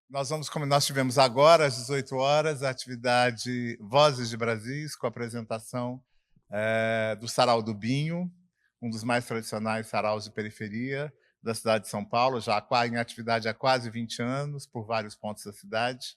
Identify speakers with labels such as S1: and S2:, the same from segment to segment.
S1: Nós tivemos agora, às 18 horas, a atividade Vozes de Brasis, com a apresentação do Sarau do Binho, um dos mais tradicionais saraus de periferia da cidade de São Paulo, já em atividade há quase 20 anos, por vários pontos da cidade.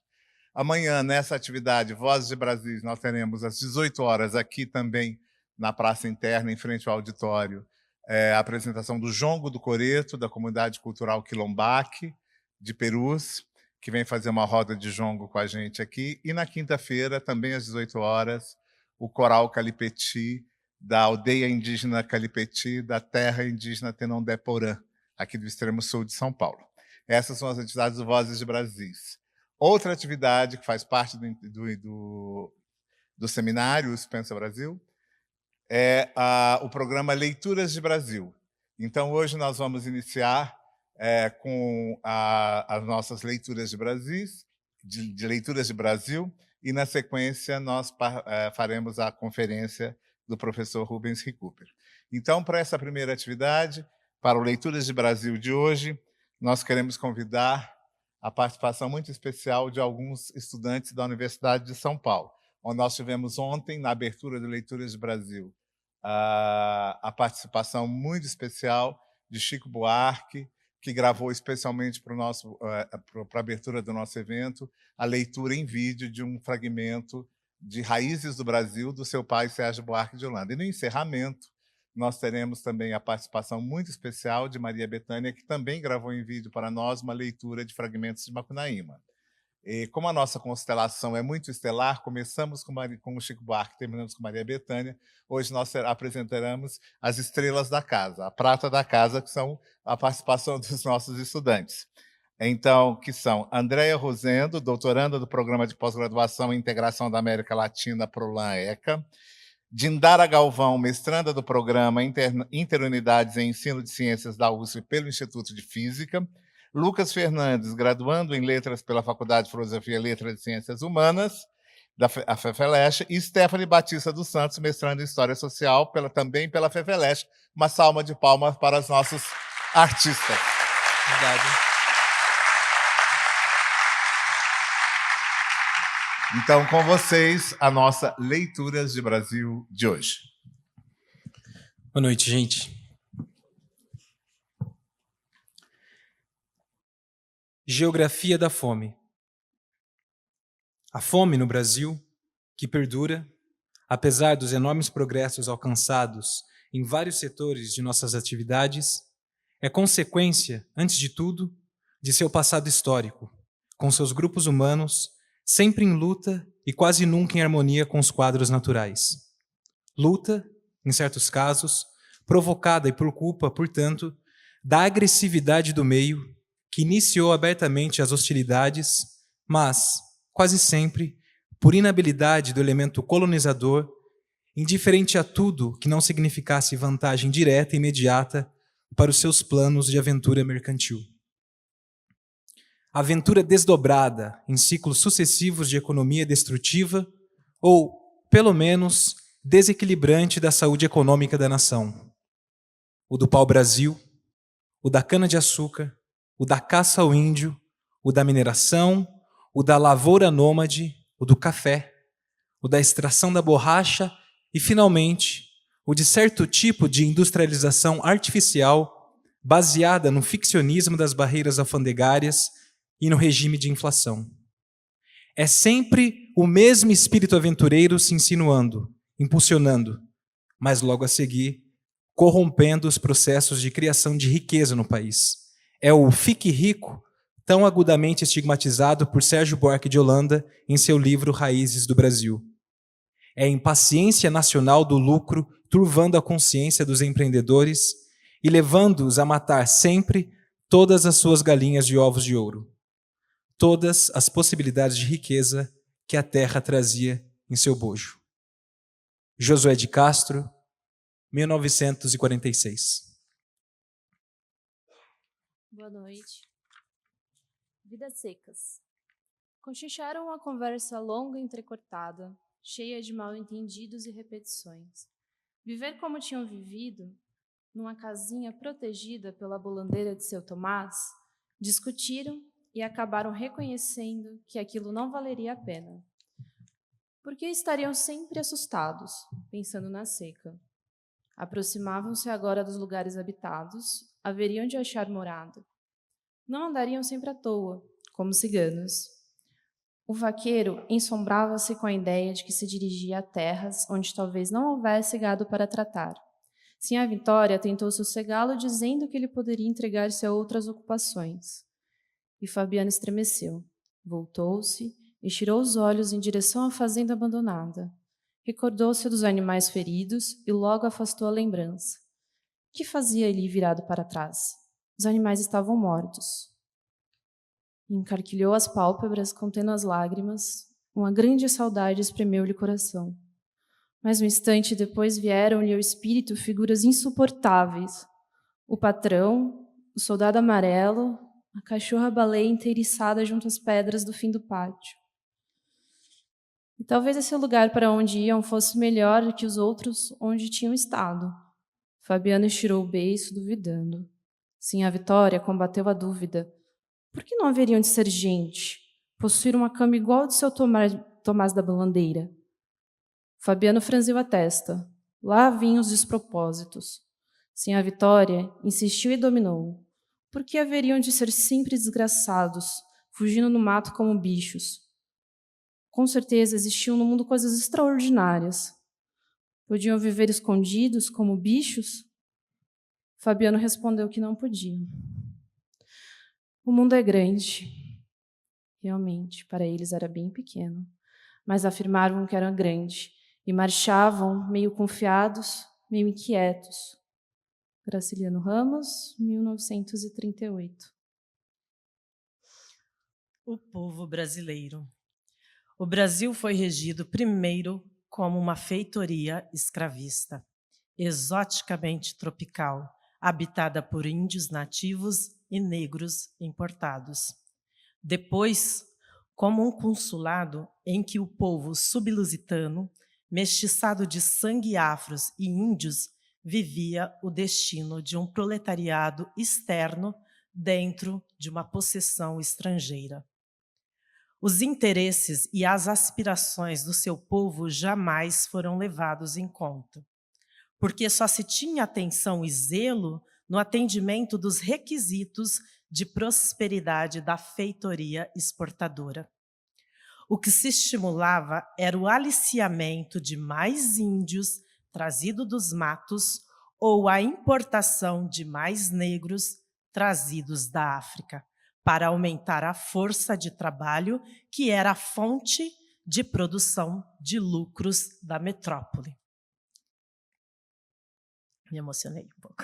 S1: Amanhã, nessa atividade Vozes de Brasis, nós teremos às 18 horas, aqui também na Praça Interna, em frente ao auditório, a apresentação do Jongo do Coreto, da Comunidade Cultural Quilombaque, de Perus, que vem fazer uma roda de jongo com a gente aqui. E na quinta-feira, também às 18 horas, o Coral Calipeti, da aldeia indígena Calipeti, da terra indígena Tenondeporã, aqui do extremo sul de São Paulo. Essas são as atividades do Vozes de Brasis. Outra atividade que faz parte do seminário Pensa Brasil é o programa Leituras de Brasil. Então, hoje nós vamos iniciar com as nossas leituras de Brasis, de leituras de Brasil, e, na sequência, nós faremos a conferência do professor Rubens Ricuper. Então, para essa primeira atividade, para o Leituras de Brasil de hoje, nós queremos convidar a participação muito especial de alguns estudantes da Universidade de São Paulo, onde nós tivemos ontem, na abertura do Leituras de Brasil, a participação muito especial de Chico Buarque, que gravou especialmente para a abertura do nosso evento, a leitura em vídeo de um fragmento de Raízes do Brasil, do seu pai, Sérgio Buarque de Holanda. E no encerramento, nós teremos também a participação muito especial de Maria Bethânia, que também gravou em vídeo para nós uma leitura de fragmentos de Macunaíma. E como a nossa constelação é muito estelar, começamos com o Chico Buarque, terminamos com Maria Bethânia. Hoje nós apresentaremos as estrelas da casa, a prata da casa, que são a participação dos nossos estudantes. Então, que são Andréia Rosendo, doutoranda do Programa de Pós-Graduação e Integração da América Latina, PROLAN-ECA, Dindara Galvão, mestranda do Programa Interunidades em Ensino de Ciências da USP pelo Instituto de Física, Lucas Fernandes, graduando em Letras pela Faculdade de Filosofia e Letras e Ciências Humanas, da FEFELESH, e Stephanie Batista dos Santos, mestrando em História Social, também pela FEFELESH. Uma salva de palmas para os nossos artistas. Obrigado. Então, com vocês, a nossa Leituras de Brasil de hoje.
S2: Boa noite, gente. Geografia da fome. A fome no Brasil, que perdura, apesar dos enormes progressos alcançados em vários setores de nossas atividades, é consequência, antes de tudo, de seu passado histórico, com seus grupos humanos sempre em luta e quase nunca em harmonia com os quadros naturais. Luta, em certos casos, provocada e por culpa, portanto, da agressividade do meio, que iniciou abertamente as hostilidades, mas, quase sempre, por inabilidade do elemento colonizador, indiferente a tudo que não significasse vantagem direta e imediata para os seus planos de aventura mercantil. Aventura desdobrada em ciclos sucessivos de economia destrutiva ou, pelo menos, desequilibrante da saúde econômica da nação. O do pau-brasil, o da cana-de-açúcar, o da caça ao índio, o da mineração, o da lavoura nômade, o do café, o da extração da borracha e, finalmente, o de certo tipo de industrialização artificial baseada no ficcionismo das barreiras alfandegárias e no regime de inflação. É sempre o mesmo espírito aventureiro se insinuando, impulsionando, mas logo a seguir, corrompendo os processos de criação de riqueza no país. É o fique rico, tão agudamente estigmatizado por Sérgio Buarque de Holanda em seu livro Raízes do Brasil. É a impaciência nacional do lucro turvando a consciência dos empreendedores e levando-os a matar sempre todas as suas galinhas de ovos de ouro. Todas as possibilidades de riqueza que a terra trazia em seu bojo. Josué de Castro, 1946.
S3: Boa noite. Vidas secas. Cochicharam uma conversa longa e entrecortada, cheia de mal-entendidos e repetições. Viver como tinham vivido, numa casinha protegida pela bolandeira de seu Tomás, discutiram e acabaram reconhecendo que aquilo não valeria a pena. Porque estariam sempre assustados, pensando na seca. Aproximavam-se agora dos lugares habitados, haveriam de achar morada. Não andariam sempre à toa, como ciganos. O vaqueiro ensombrava-se com a ideia de que se dirigia a terras onde talvez não houvesse gado para tratar. Sinhá Vitória tentou sossegá-lo, dizendo que ele poderia entregar-se a outras ocupações. E Fabiano estremeceu. Voltou-se e tirou os olhos em direção à fazenda abandonada. Recordou-se dos animais feridos e logo afastou a lembrança. Que fazia ali virado para trás? Os animais estavam mortos. Encarquilhou as pálpebras, contendo as lágrimas. Uma grande saudade espremeu-lhe o coração. Mas um instante depois vieram-lhe ao espírito figuras insuportáveis. O patrão, o soldado amarelo, a cachorra-baleia inteiriçada junto às pedras do fim do pátio. E talvez esse lugar para onde iam fosse melhor que os outros onde tinham estado. Fabiano estirou o beiço, duvidando. Sinhá Vitória combateu a dúvida. Por que não haveriam de ser gente? Possuir uma cama igual ao de seu Tomás da Bandeira. Fabiano franziu a testa. Lá vinham os despropósitos. Sinhá Vitória insistiu e dominou. Por que haveriam de ser sempre desgraçados, fugindo no mato como bichos? Com certeza existiam no mundo coisas extraordinárias. Podiam viver escondidos como bichos? Fabiano respondeu que não podiam. O mundo é grande. Realmente, para eles era bem pequeno, mas afirmavam que era grande e marchavam meio confiados, meio inquietos. Graciliano Ramos, 1938.
S4: O povo brasileiro. O Brasil foi regido primeiro como uma feitoria escravista, exoticamente tropical, habitada por índios nativos e negros importados. Depois, como um consulado em que o povo sublusitano, mestiçado de sangue afros e índios, vivia o destino de um proletariado externo dentro de uma possessão estrangeira. Os interesses e as aspirações do seu povo jamais foram levados em conta, porque só se tinha atenção e zelo no atendimento dos requisitos de prosperidade da feitoria exportadora. O que se estimulava era o aliciamento de mais índios trazidos dos matos ou a importação de mais negros trazidos da África, para aumentar a força de trabalho, que era a fonte de produção de lucros da metrópole. Me emocionei um pouco.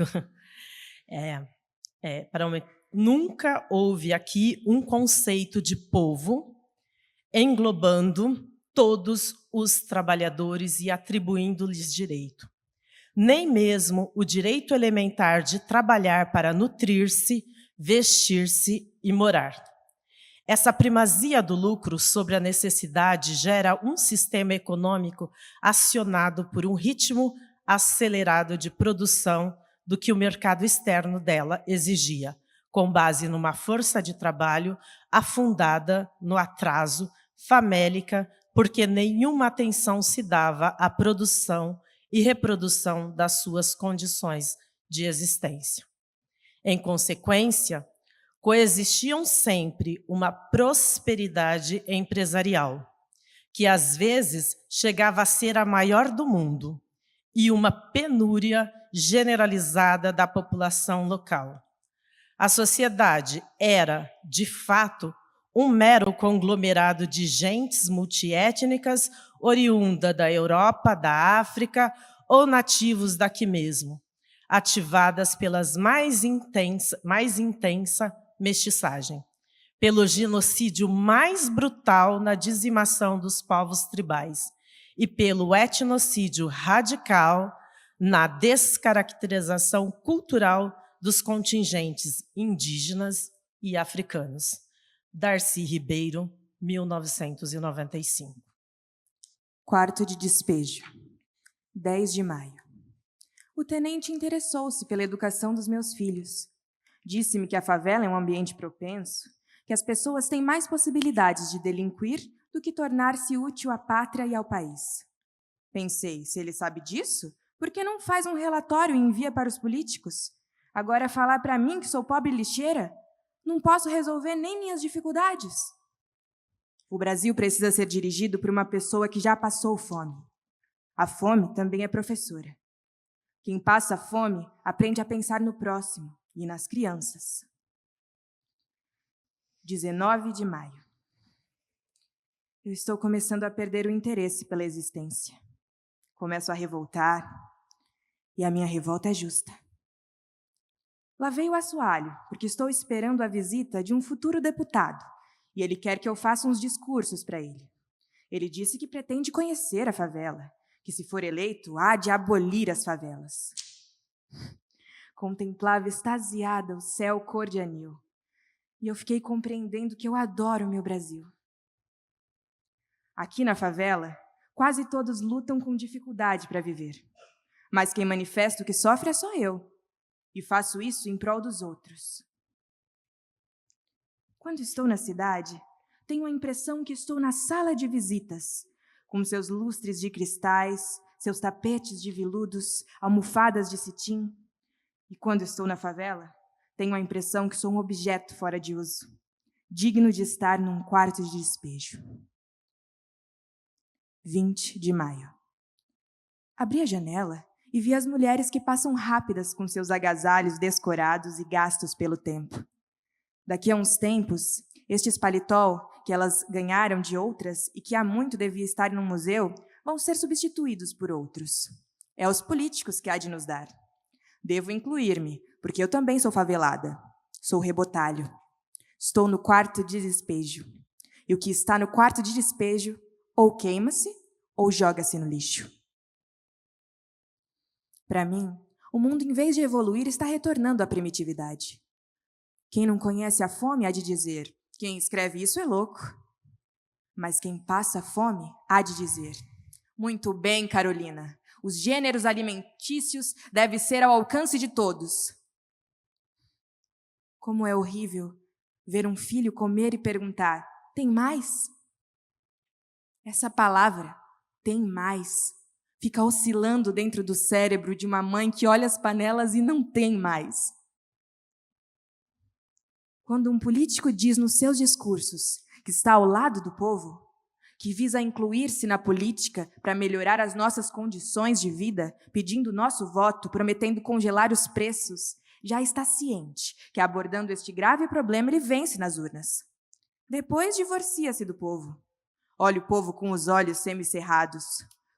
S4: Nunca houve aqui um conceito de povo englobando todos os trabalhadores e atribuindo-lhes direito. Nem mesmo o direito elementar de trabalhar para nutrir-se, vestir-se e morar. Essa primazia do lucro sobre a necessidade gera um sistema econômico acionado por um ritmo acelerado de produção do que o mercado externo dela exigia, com base numa força de trabalho afundada no atraso, famélica, porque nenhuma atenção se dava à produção e reprodução das suas condições de existência. Em consequência, coexistiam sempre uma prosperidade empresarial, que às vezes chegava a ser a maior do mundo, e uma penúria generalizada da população local. A sociedade era, de fato, um mero conglomerado de gentes multiétnicas oriunda da Europa, da África ou nativos daqui mesmo, ativadas pelas mais intensa mestiçagem, pelo genocídio mais brutal na dizimação dos povos tribais e pelo etnocídio radical na descaracterização cultural dos contingentes indígenas e africanos. Darcy Ribeiro, 1995.
S5: Quarto de despejo. 10 de maio. O tenente interessou-se pela educação dos meus filhos. Disse-me que a favela é um ambiente propenso, que as pessoas têm mais possibilidades de delinquir do que tornar-se útil à pátria e ao país. Pensei, se ele sabe disso, por que não faz um relatório e envia para os políticos? Agora falar para mim que sou pobre lixeira? Não posso resolver nem minhas dificuldades. O Brasil precisa ser dirigido por uma pessoa que já passou fome. A fome também é professora. Quem passa fome aprende a pensar no próximo e nas crianças. 19 de maio. Eu estou começando a perder o interesse pela existência. Começo a revoltar, e a minha revolta é justa. Lavei o assoalho, porque estou esperando a visita de um futuro deputado, e ele quer que eu faça uns discursos para ele. Ele disse que pretende conhecer a favela, que se for eleito, há de abolir as favelas. Contemplava extasiada o céu cor de anil, e eu fiquei compreendendo que eu adoro o meu Brasil. Aqui na favela, quase todos lutam com dificuldade para viver. Mas quem manifesta o que sofre é só eu. E faço isso em prol dos outros. Quando estou na cidade, tenho a impressão que estou na sala de visitas, com seus lustres de cristais, seus tapetes de veludos, almofadas de cetim. E quando estou na favela, tenho a impressão que sou um objeto fora de uso, digno de estar num quarto de despejo. 20 de maio. Abri a janela e vi as mulheres que passam rápidas com seus agasalhos descorados e gastos pelo tempo. Daqui a uns tempos, estes paletó que elas ganharam de outras e que há muito devia estar num museu, vão ser substituídos por outros. É aos políticos que há de nos dar. Devo incluir-me, porque eu também sou favelada. Sou rebotalho. Estou no quarto de despejo. E o que está no quarto de despejo ou queima-se ou joga-se no lixo. Para mim, o mundo, em vez de evoluir, está retornando à primitividade. Quem não conhece a fome há de dizer, quem escreve isso é louco. Mas quem passa fome há de dizer, muito bem, Carolina, os gêneros alimentícios devem ser ao alcance de todos. Como é horrível ver um filho comer e perguntar, tem mais? Essa palavra, tem mais, fica oscilando dentro do cérebro de uma mãe que olha as panelas e não tem mais. Quando um político diz nos seus discursos que está ao lado do povo, que visa incluir-se na política para melhorar as nossas condições de vida, pedindo nosso voto, prometendo congelar os preços, já está ciente que, abordando este grave problema, ele vence nas urnas. Depois divorcia-se do povo. Olha o povo com os olhos semicerrados,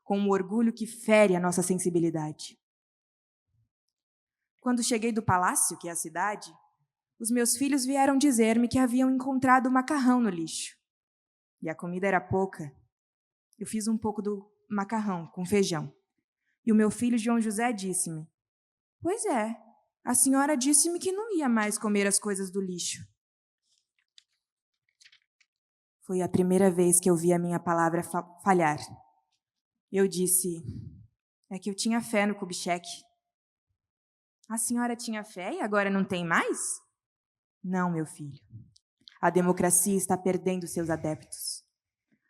S5: com um orgulho que fere a nossa sensibilidade. Quando cheguei do palácio, que é a cidade, os meus filhos vieram dizer-me que haviam encontrado macarrão no lixo. E a comida era pouca. Eu fiz um pouco do macarrão com feijão. E o meu filho João José disse-me, pois é, a senhora disse-me que não ia mais comer as coisas do lixo. Foi a primeira vez que eu vi a minha palavra falhar. Eu disse, é que eu tinha fé no Kubitschek. A senhora tinha fé e agora não tem mais? Não, meu filho. A democracia está perdendo seus adeptos.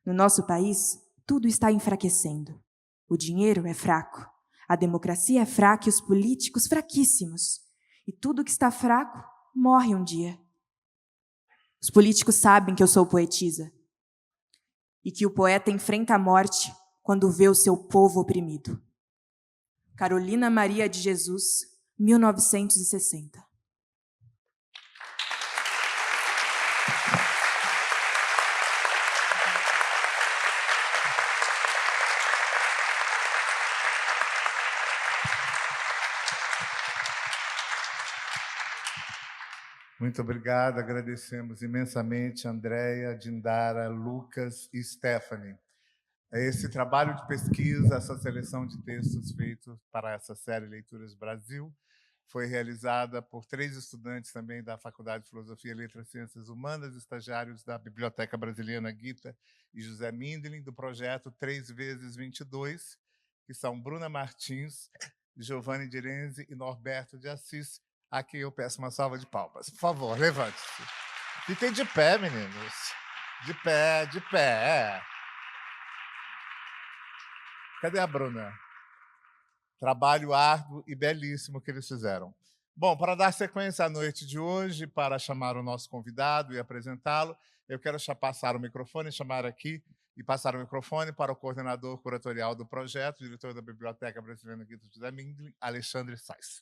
S5: No nosso país, tudo está enfraquecendo. O dinheiro é fraco, a democracia é fraca e os políticos fraquíssimos. E tudo que está fraco morre um dia. Os políticos sabem que eu sou poetisa e que o poeta enfrenta a morte quando vê o seu povo oprimido. Carolina Maria de Jesus, 1960.
S1: Muito obrigado, agradecemos imensamente a Andréia, Dindara, Lucas e Stephanie. Esse trabalho de pesquisa, essa seleção de textos feitos para essa série Leituras Brasil, foi realizada por 3 estudantes também da Faculdade de Filosofia, Letras e Ciências Humanas, estagiários da Biblioteca Brasiliana Gita e José Mindlin, do projeto 3x22, que são Bruna Martins, Giovanni Direnzi e Norberto de Assis, a quem eu peço uma salva de palmas. Por favor, levante-se. Fiquem de pé, meninos. De pé, de pé. Cadê a Bruna? Trabalho árduo e belíssimo que eles fizeram. Bom, para dar sequência à noite de hoje, para chamar o nosso convidado e apresentá-lo, eu quero passar o microfone, chamar aqui e passar o microfone para o coordenador curatorial do projeto, diretor da Biblioteca Brasileira Guido José Mindlin, Alexandre Sais.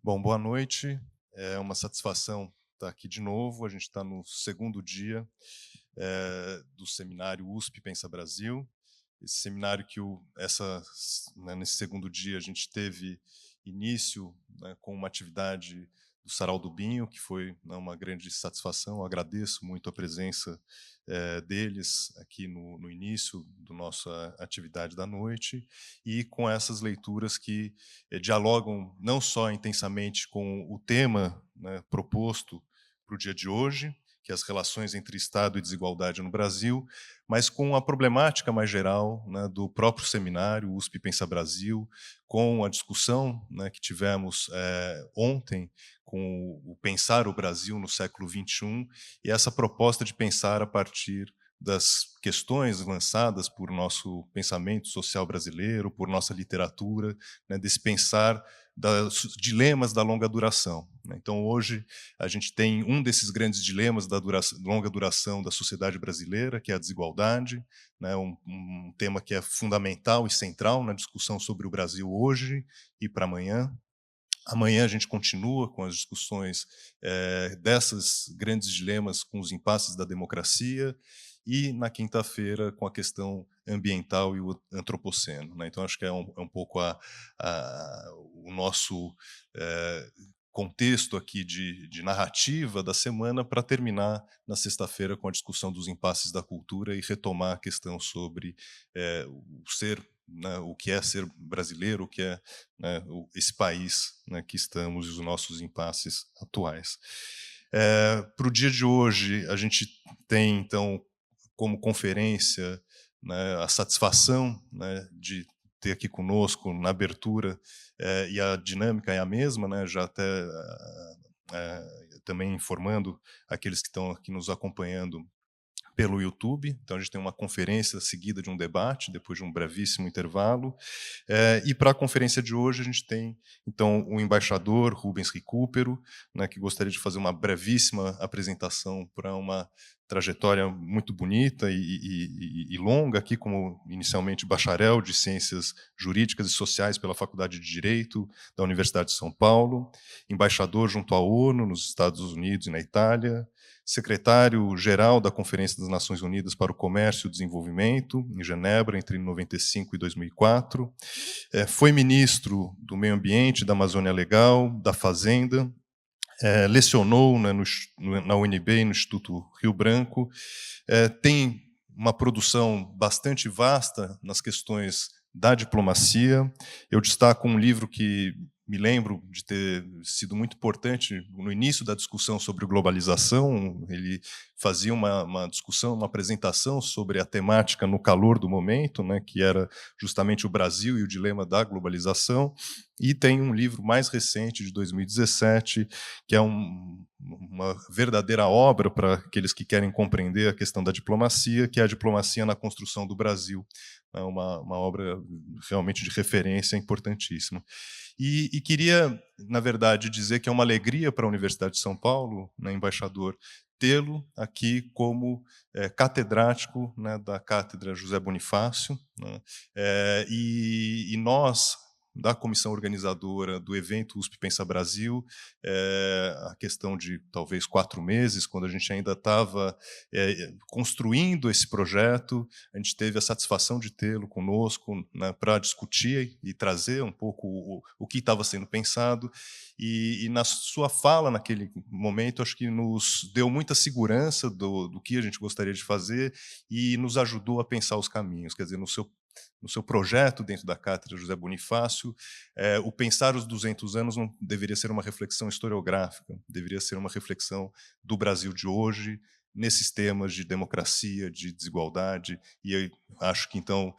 S6: Bom, boa noite. É uma satisfação estar aqui de novo. A gente está no segundo dia do seminário USP Pensa Brasil. Esse seminário que nesse segundo dia a gente teve início, né, com uma atividade do Sarau do Binho, que foi, né, uma grande satisfação. Eu agradeço muito a presença deles aqui no início da nossa atividade da noite, e com essas leituras que dialogam não só intensamente com o tema, né, proposto para o dia de hoje, que é as relações entre Estado e desigualdade no Brasil, mas com a problemática mais geral, né, do próprio seminário USP Pensa Brasil, com a discussão, né, que tivemos ontem com o Pensar o Brasil no século XXI, e essa proposta de pensar a partir das questões lançadas por nosso pensamento social brasileiro, por nossa literatura, né, desse pensar dos dilemas da longa duração. Então, hoje, a gente tem um desses grandes dilemas da longa duração da sociedade brasileira, que é a desigualdade, né, um tema que é fundamental e central na discussão sobre o Brasil hoje e para amanhã. Amanhã a gente continua com as discussões desses grandes dilemas com os impasses da democracia, e na quinta-feira com a questão ambiental e o antropoceno, né? Então, acho que é um pouco o nosso contexto aqui de narrativa da semana, para terminar na sexta-feira com a discussão dos impasses da cultura e retomar a questão sobre o ser, né, o que é ser brasileiro, o que é, né, esse país, né, que estamos, e os nossos impasses atuais. Para o dia de hoje, a gente tem, então, como conferência, né, a satisfação, né, de ter aqui conosco na abertura, e a dinâmica é a mesma, né, já até também informando aqueles que estão aqui nos acompanhando pelo YouTube. Então, a gente tem uma conferência seguida de um debate, depois de um brevíssimo intervalo. E para a conferência de hoje, a gente tem, então, o embaixador Rubens Recupero, né, que gostaria de fazer uma brevíssima apresentação para uma trajetória muito bonita e longa, aqui como inicialmente bacharel de Ciências Jurídicas e Sociais pela Faculdade de Direito da Universidade de São Paulo, embaixador junto à ONU nos Estados Unidos e na Itália, secretário-geral da Conferência das Nações Unidas para o Comércio e o Desenvolvimento, em Genebra, entre 1995 e 2004. Foi ministro do Meio Ambiente, da Amazônia Legal, da Fazenda, lecionou, né, na UNB e no Instituto Rio Branco, tem uma produção bastante vasta nas questões da diplomacia. Eu destaco um livro que me lembro de ter sido muito importante no início da discussão sobre globalização. Ele fazia uma discussão, uma apresentação sobre a temática no calor do momento, né, que era justamente o Brasil e o dilema da globalização. E tem um livro mais recente, de 2017, que é uma verdadeira obra para aqueles que querem compreender a questão da diplomacia, que é a Diplomacia na Construção do Brasil. É uma obra realmente de referência importantíssima. E queria, na verdade, dizer que é uma alegria para a Universidade de São Paulo, né, embaixador, tê-lo aqui como catedrático, né, da Cátedra José Bonifácio, né, e nós, da comissão organizadora do evento USP Pensa Brasil, a questão de talvez 4 meses, quando a gente ainda estava construindo esse projeto, a gente teve a satisfação de tê-lo conosco, né, para discutir e trazer um pouco o que estava sendo pensado, e na sua fala naquele momento, acho que nos deu muita segurança do que a gente gostaria de fazer e nos ajudou a pensar os caminhos. Quer dizer, no seu projeto dentro da Cátedra José Bonifácio, o pensar os 200 anos não deveria ser uma reflexão historiográfica, deveria ser uma reflexão do Brasil de hoje, nesses temas de democracia, de desigualdade, e eu acho que, então,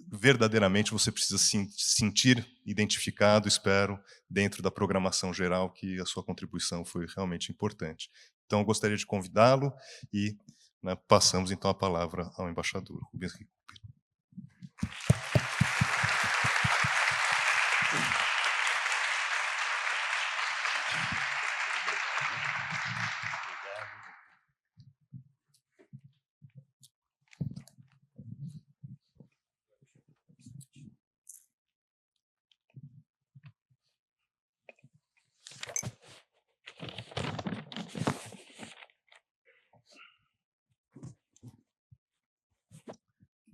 S6: verdadeiramente você precisa se sentir identificado, espero, dentro da programação geral, que a sua contribuição foi realmente importante. Então, eu gostaria de convidá-lo e, né, passamos então a palavra ao embaixador Rubens Recupero.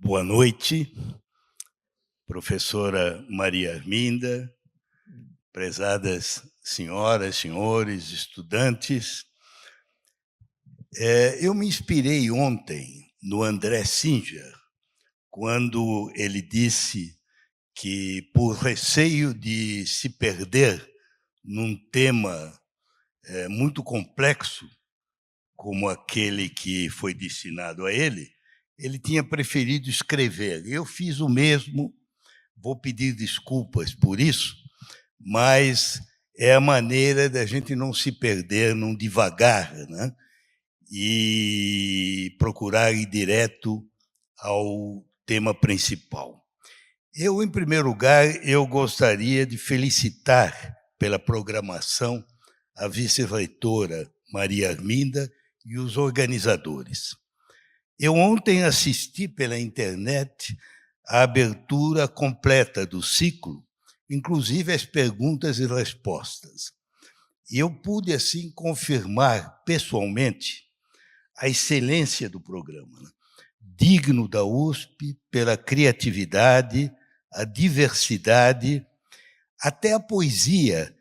S7: Boa noite, professora Maria Arminda, prezadas senhoras, senhores, estudantes. Eu me inspirei ontem no André Singer, quando ele disse que, por receio de se perder num tema muito complexo, como aquele que foi destinado a ele tinha preferido escrever. Eu fiz o mesmo, vou pedir desculpas por isso, mas é a maneira da gente não se perder num devagar, né? E procurar ir direto ao tema principal. Em primeiro lugar, eu gostaria de felicitar pela programação a vice-reitora Maria Arminda e os organizadores. Eu ontem assisti pela internet a abertura completa do ciclo, inclusive as perguntas e respostas. E eu pude, assim, confirmar pessoalmente a excelência do programa, né? Digno da USP pela criatividade, a diversidade, até a poesia,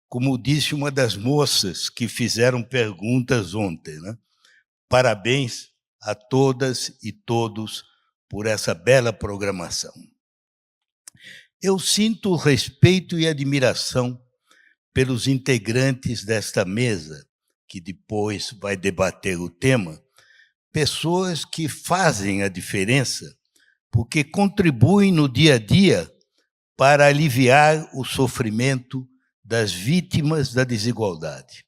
S7: como disse uma das moças que fizeram perguntas ontem, né? Parabéns a todas e todos por essa bela programação. Eu sinto respeito e admiração pelos integrantes desta mesa, que depois vai debater o tema, pessoas que fazem a diferença, porque contribuem no dia a dia para aliviar o sofrimento das vítimas da desigualdade.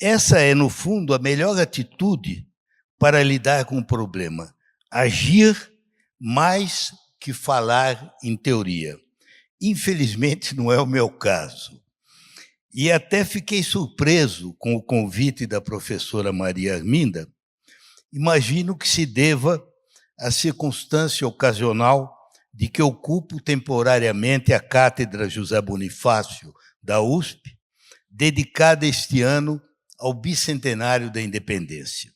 S7: Essa é, no fundo, a melhor atitude para lidar com o problema, agir mais que falar em teoria. Infelizmente, não é o meu caso. E até fiquei surpreso com o convite da professora Maria Arminda. Imagino que se deva à circunstância ocasional de que ocupo temporariamente a Cátedra José Bonifácio da USP, dedicada este ano ao bicentenário da independência.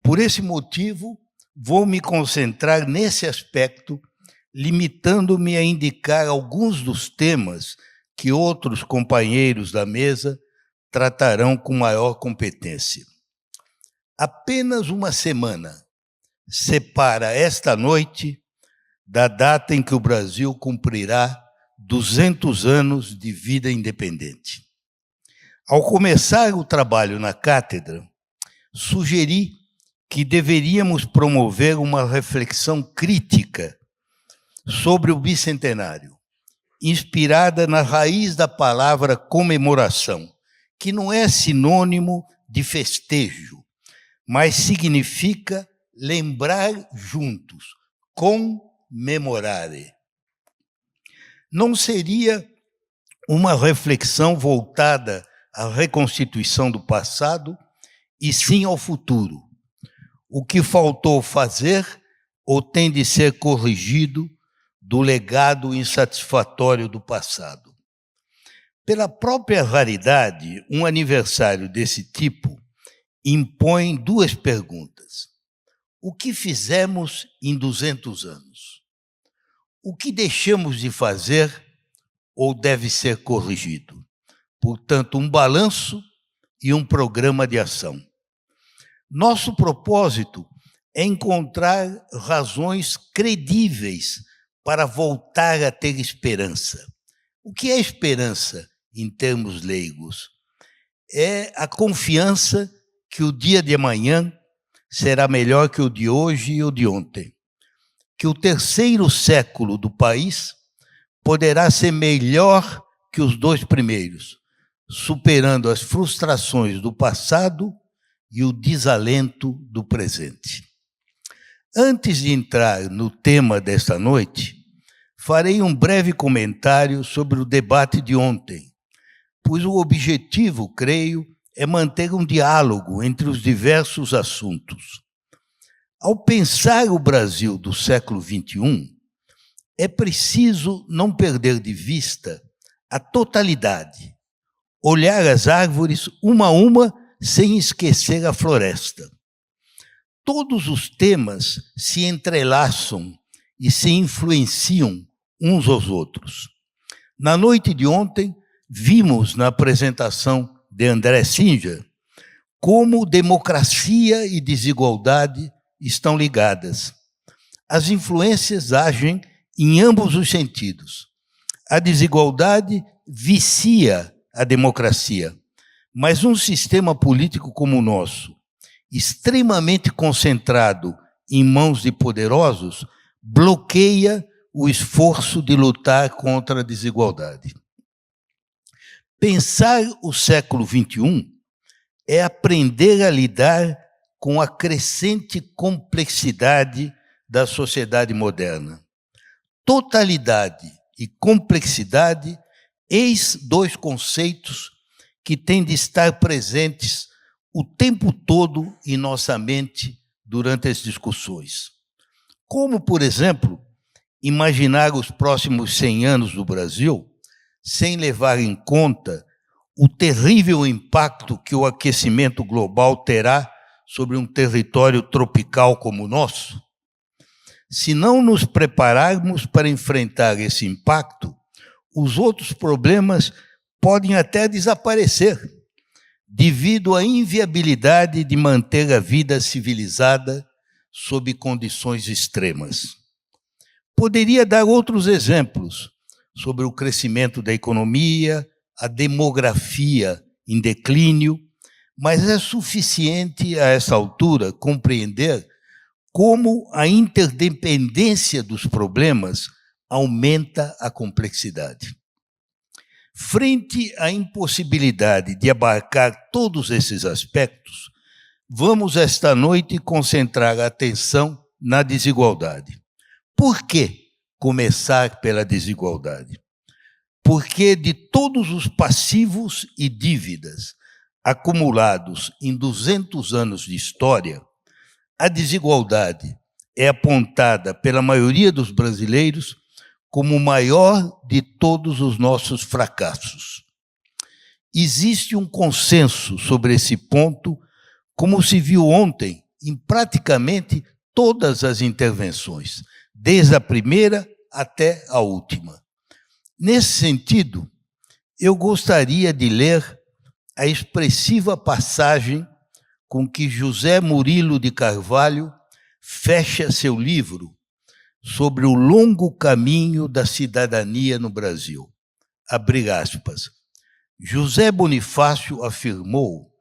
S7: Por esse motivo, vou me concentrar nesse aspecto, limitando-me a indicar alguns dos temas que outros companheiros da mesa tratarão com maior competência. Apenas uma semana separa esta noite da data em que o Brasil cumprirá 200 anos de vida independente. Ao começar o trabalho na cátedra, sugeri que deveríamos promover uma reflexão crítica sobre o bicentenário, inspirada na raiz da palavra comemoração, que não é sinônimo de festejo, mas significa lembrar juntos, comemorare. Não seria uma reflexão voltada à reconstituição do passado, e sim ao futuro. O que faltou fazer ou tem de ser corrigido do legado insatisfatório do passado. Pela própria raridade, um aniversário desse tipo impõe duas perguntas. O que fizemos em 200 anos? O que deixamos de fazer ou deve ser corrigido? Portanto, um balanço e um programa de ação. Nosso propósito é encontrar razões credíveis para voltar a ter esperança. O que é esperança em termos leigos? É a confiança que o dia de amanhã será melhor que o de hoje e o de ontem. que o terceiro século do país poderá ser melhor que os 2 primeiros, superando as frustrações do passado e o desalento do presente. Antes de entrar no tema desta noite, farei um breve comentário sobre o debate de ontem, pois o objetivo, creio, é manter um diálogo entre os diversos assuntos. Ao pensar o Brasil do século XXI, é preciso não perder de vista a totalidade, olhar as árvores uma a uma sem esquecer a floresta. Todos os temas se entrelaçam e se influenciam uns aos outros. Na noite de ontem, vimos na apresentação de André Singer como democracia e desigualdade estão ligadas. As influências agem em ambos os sentidos. A desigualdade vicia a democracia, mas um sistema político como o nosso, extremamente concentrado em mãos de poderosos, bloqueia o esforço de lutar contra a desigualdade. Pensar o século XXI é aprender a lidar com a crescente complexidade da sociedade moderna. Totalidade e complexidade, eis 2 conceitos que têm de estar presentes o tempo todo em nossa mente durante as discussões. Como, por exemplo, imaginar os próximos 100 anos do Brasil sem levar em conta o terrível impacto que o aquecimento global terá sobre um território tropical como o nosso? Se não nos prepararmos para enfrentar esse impacto, os outros problemas podem até desaparecer, devido à inviabilidade de manter a vida civilizada sob condições extremas. Poderia dar outros exemplos sobre o crescimento da economia, a demografia em declínio, mas é suficiente a essa altura compreender como a interdependência dos problemas aumenta a complexidade. Frente à impossibilidade de abarcar todos esses aspectos, vamos esta noite concentrar a atenção na desigualdade. Por que começar pela desigualdade? Porque de todos os passivos e dívidas acumulados em 200 anos de história, a desigualdade é apontada pela maioria dos brasileiros como o maior de todos os nossos fracassos. Existe um consenso sobre esse ponto, como se viu ontem em praticamente todas as intervenções, desde a primeira até a última. Nesse sentido, eu gostaria de ler a expressiva passagem com que José Murilo de Carvalho fecha seu livro sobre o longo caminho da cidadania no Brasil. Abre aspas. José Bonifácio afirmou,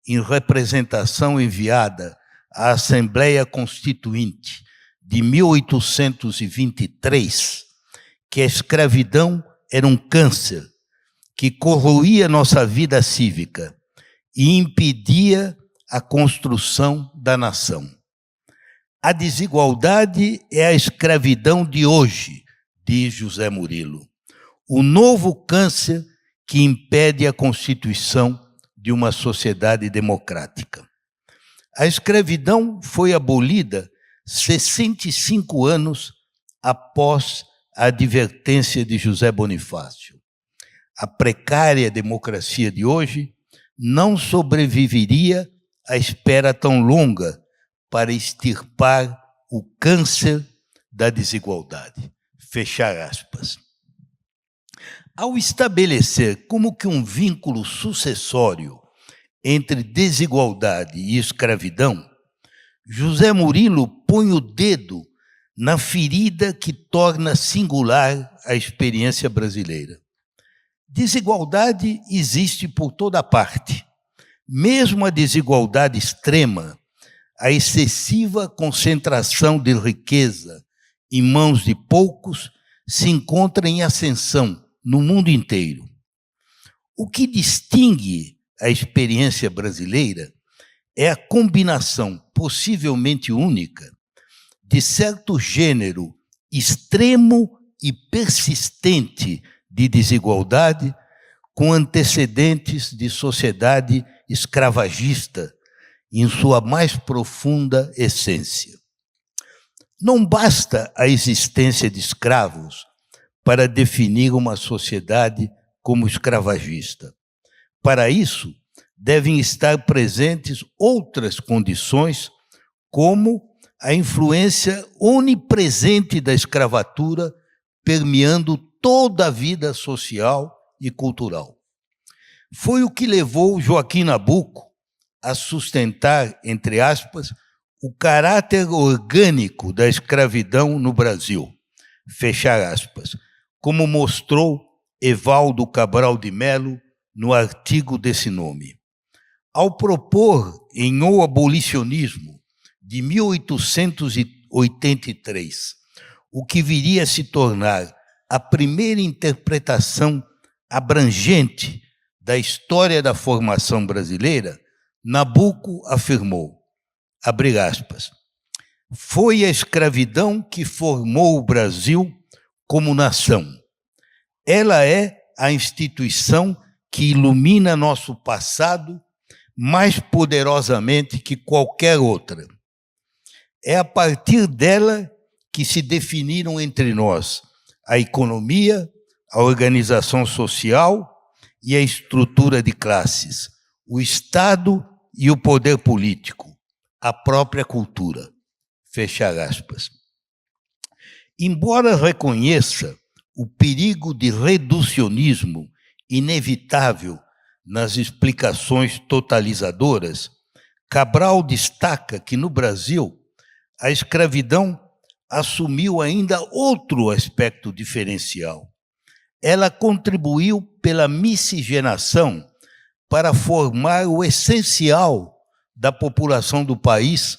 S7: em representação enviada à Assembleia Constituinte de 1823, que a escravidão era um câncer que corroía nossa vida cívica e impedia a construção da nação. A desigualdade é a escravidão de hoje, diz José Murilo. O novo câncer que impede a constituição de uma sociedade democrática. A escravidão foi abolida 65 anos após a advertência de José Bonifácio. A precária democracia de hoje não sobreviveria à espera tão longa para extirpar o câncer da desigualdade. Fechar aspas. Ao estabelecer como que um vínculo sucessório entre desigualdade e escravidão, José Murilo põe o dedo na ferida que torna singular a experiência brasileira. Desigualdade existe por toda parte. Mesmo a desigualdade extrema, a excessiva concentração de riqueza em mãos de poucos, se encontra em ascensão no mundo inteiro. O que distingue a experiência brasileira é a combinação, possivelmente única, de certo gênero extremo e persistente de desigualdade com antecedentes de sociedade escravagista em sua mais profunda essência. Não basta a existência de escravos para definir uma sociedade como escravagista. Para isso, devem estar presentes outras condições, como a influência onipresente da escravatura permeando toda a vida social e cultural. Foi o que levou Joaquim Nabuco a sustentar, entre aspas, o caráter orgânico da escravidão no Brasil, fechar aspas, como mostrou Evaldo Cabral de Melo no artigo desse nome. Ao propor em O Abolicionismo, de 1883, o que viria a se tornar a primeira interpretação abrangente da história da formação brasileira, Nabuco afirmou, abre aspas, foi a escravidão que formou o Brasil como nação. Ela é a instituição que ilumina nosso passado mais poderosamente que qualquer outra. É a partir dela que se definiram entre nós a economia, a organização social e a estrutura de classes, o Estado e o poder político, a própria cultura. Fechar aspas. Embora reconheça o perigo de reducionismo inevitável nas explicações totalizadoras, Cabral destaca que no Brasil a escravidão assumiu ainda outro aspecto diferencial. Ela contribuiu pela miscigenação para formar o essencial da população do país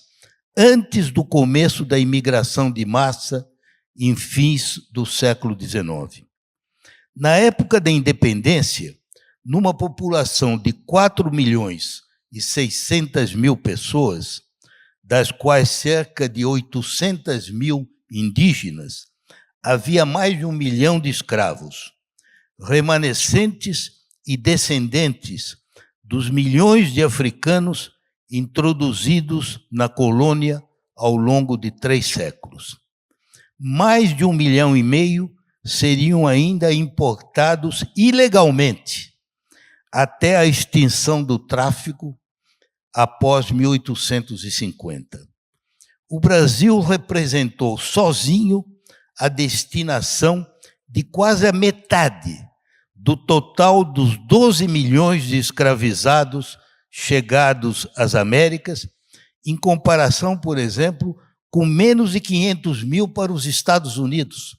S7: antes do começo da imigração de massa em fins do século XIX. Na época da independência, numa população de 4.600.000 pessoas, das quais cerca de 800.000 indígenas, havia mais de 1 milhão de escravos, remanescentes e descendentes dos milhões de africanos introduzidos na colônia ao longo de 3 séculos. Mais de 1,5 milhão seriam ainda importados ilegalmente, até a extinção do tráfico após 1850. O Brasil representou sozinho a destinação de quase a metade do total dos 12 milhões de escravizados chegados às Américas, em comparação, por exemplo, com menos de 500 mil para os Estados Unidos.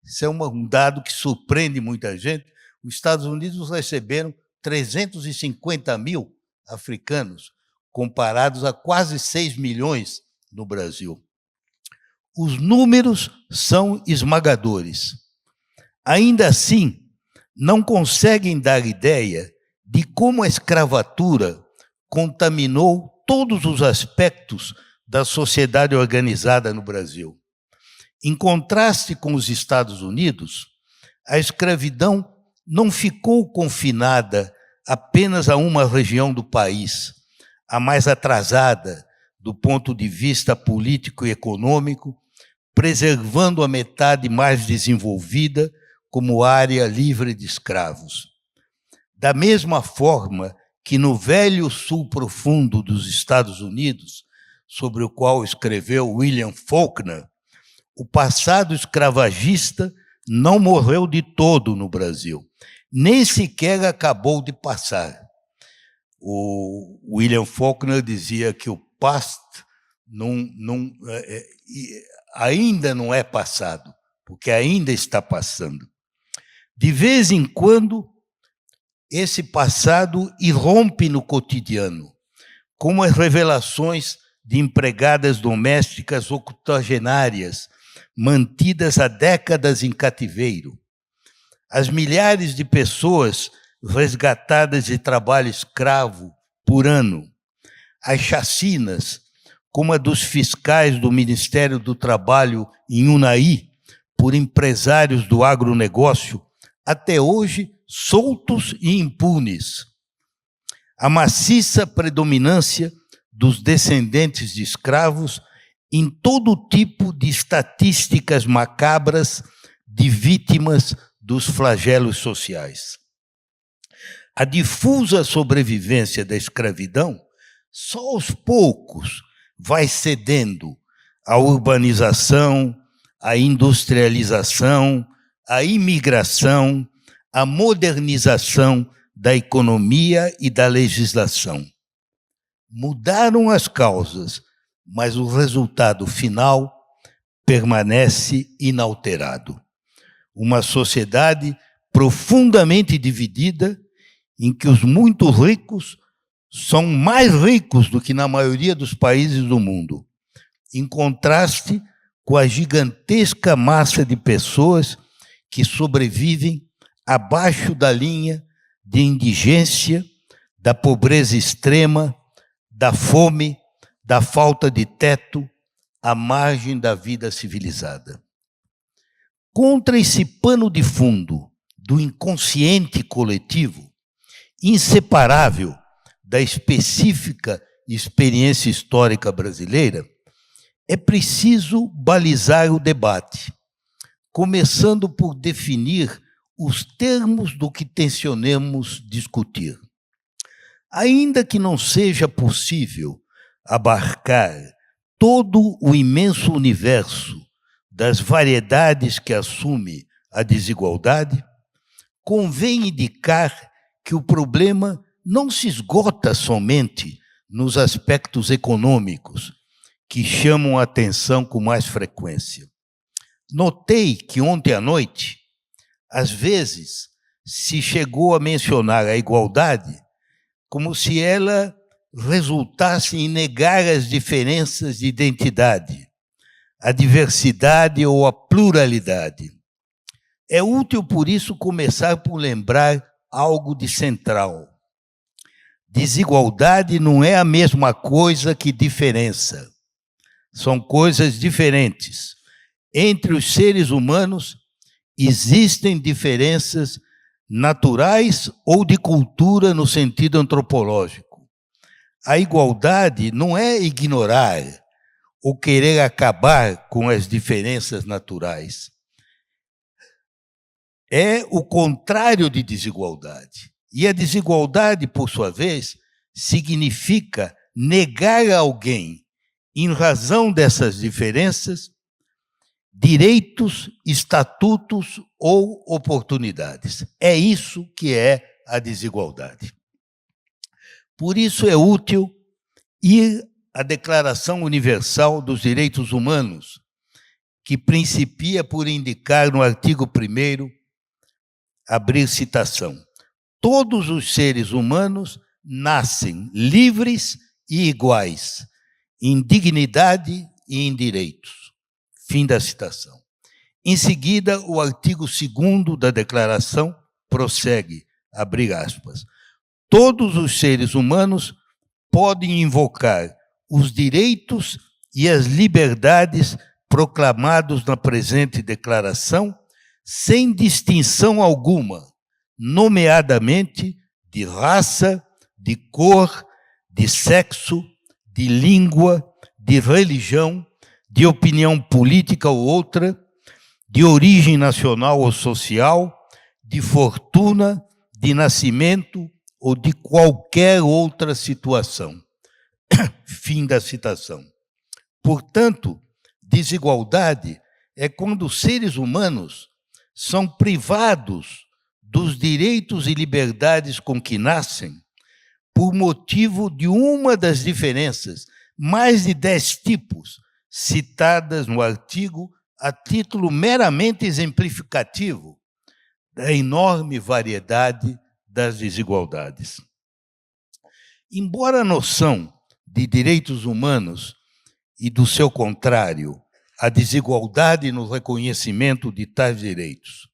S7: Isso é um dado que surpreende muita gente. Os Estados Unidos receberam 350 mil africanos, comparados a quase 6 milhões no Brasil. Os números são esmagadores. Ainda assim, não conseguem dar ideia de como a escravatura contaminou todos os aspectos da sociedade organizada no Brasil. Em contraste com os Estados Unidos, a escravidão não ficou confinada apenas a uma região do país, a mais atrasada do ponto de vista político e econômico, preservando a metade mais desenvolvida como área livre de escravos. Da mesma forma que no velho sul profundo dos Estados Unidos, sobre o qual escreveu William Faulkner, o passado escravagista não morreu de todo no Brasil, nem sequer acabou de passar. O William Faulkner dizia que o past ainda não é passado, porque ainda está passando. De vez em quando, esse passado irrompe no cotidiano, como as revelações de empregadas domésticas octogenárias, mantidas há décadas em cativeiro, as milhares de pessoas resgatadas de trabalho escravo por ano, as chacinas, como a dos fiscais do Ministério do Trabalho em Unai, por empresários do agronegócio, até hoje soltos e impunes. A maciça predominância dos descendentes de escravos em todo tipo de estatísticas macabras de vítimas dos flagelos sociais. A difusa sobrevivência da escravidão, só aos poucos, vai cedendo à urbanização, à industrialização, à imigração, à modernização da economia e da legislação. Mudaram as causas, mas o resultado final permanece inalterado. Uma sociedade profundamente dividida, em que os muito ricos são mais ricos do que na maioria dos países do mundo, em contraste com a gigantesca massa de pessoas que sobrevivem abaixo da linha de indigência, da pobreza extrema, da fome, da falta de teto, à margem da vida civilizada. Contra esse pano de fundo do inconsciente coletivo, inseparável da específica experiência histórica brasileira, é preciso balizar o debate, começando por definir os termos do que tencionemos discutir. Ainda que não seja possível abarcar todo o imenso universo das variedades que assume a desigualdade, convém indicar que o problema não se esgota somente nos aspectos econômicos, que chamam a atenção com mais frequência. Notei que ontem à noite, às vezes, se chegou a mencionar a igualdade como se ela resultasse em negar as diferenças de identidade, a diversidade ou a pluralidade. É útil, por isso, começar por lembrar algo de central. Desigualdade não é a mesma coisa que diferença. São coisas diferentes. Entre os seres humanos existem diferenças naturais ou de cultura no sentido antropológico. A igualdade não é ignorar ou querer acabar com as diferenças naturais. É o contrário de desigualdade. E a desigualdade, por sua vez, significa negar a alguém, em razão dessas diferenças, direitos, estatutos ou oportunidades. É isso que é a desigualdade. Por isso é útil ir à Declaração Universal dos Direitos Humanos, que principia por indicar no artigo 1º, abrir citação, todos os seres humanos nascem livres e iguais, em dignidade e em direitos. Fim da citação. Em seguida, o artigo 2º da declaração prossegue, abre aspas, todos os seres humanos podem invocar os direitos e as liberdades proclamados na presente declaração, sem distinção alguma, nomeadamente de raça, de cor, de sexo, de língua, de religião, de opinião política ou outra, de origem nacional ou social, de fortuna, de nascimento ou de qualquer outra situação. Fim da citação. Portanto, desigualdade é quando os seres humanos são privados dos direitos e liberdades com que nascem por motivo de uma das diferenças, mais de 10 tipos, citadas no artigo a título meramente exemplificativo da enorme variedade das desigualdades. Embora a noção de direitos humanos e do seu contrário, a desigualdade no reconhecimento de tais direitos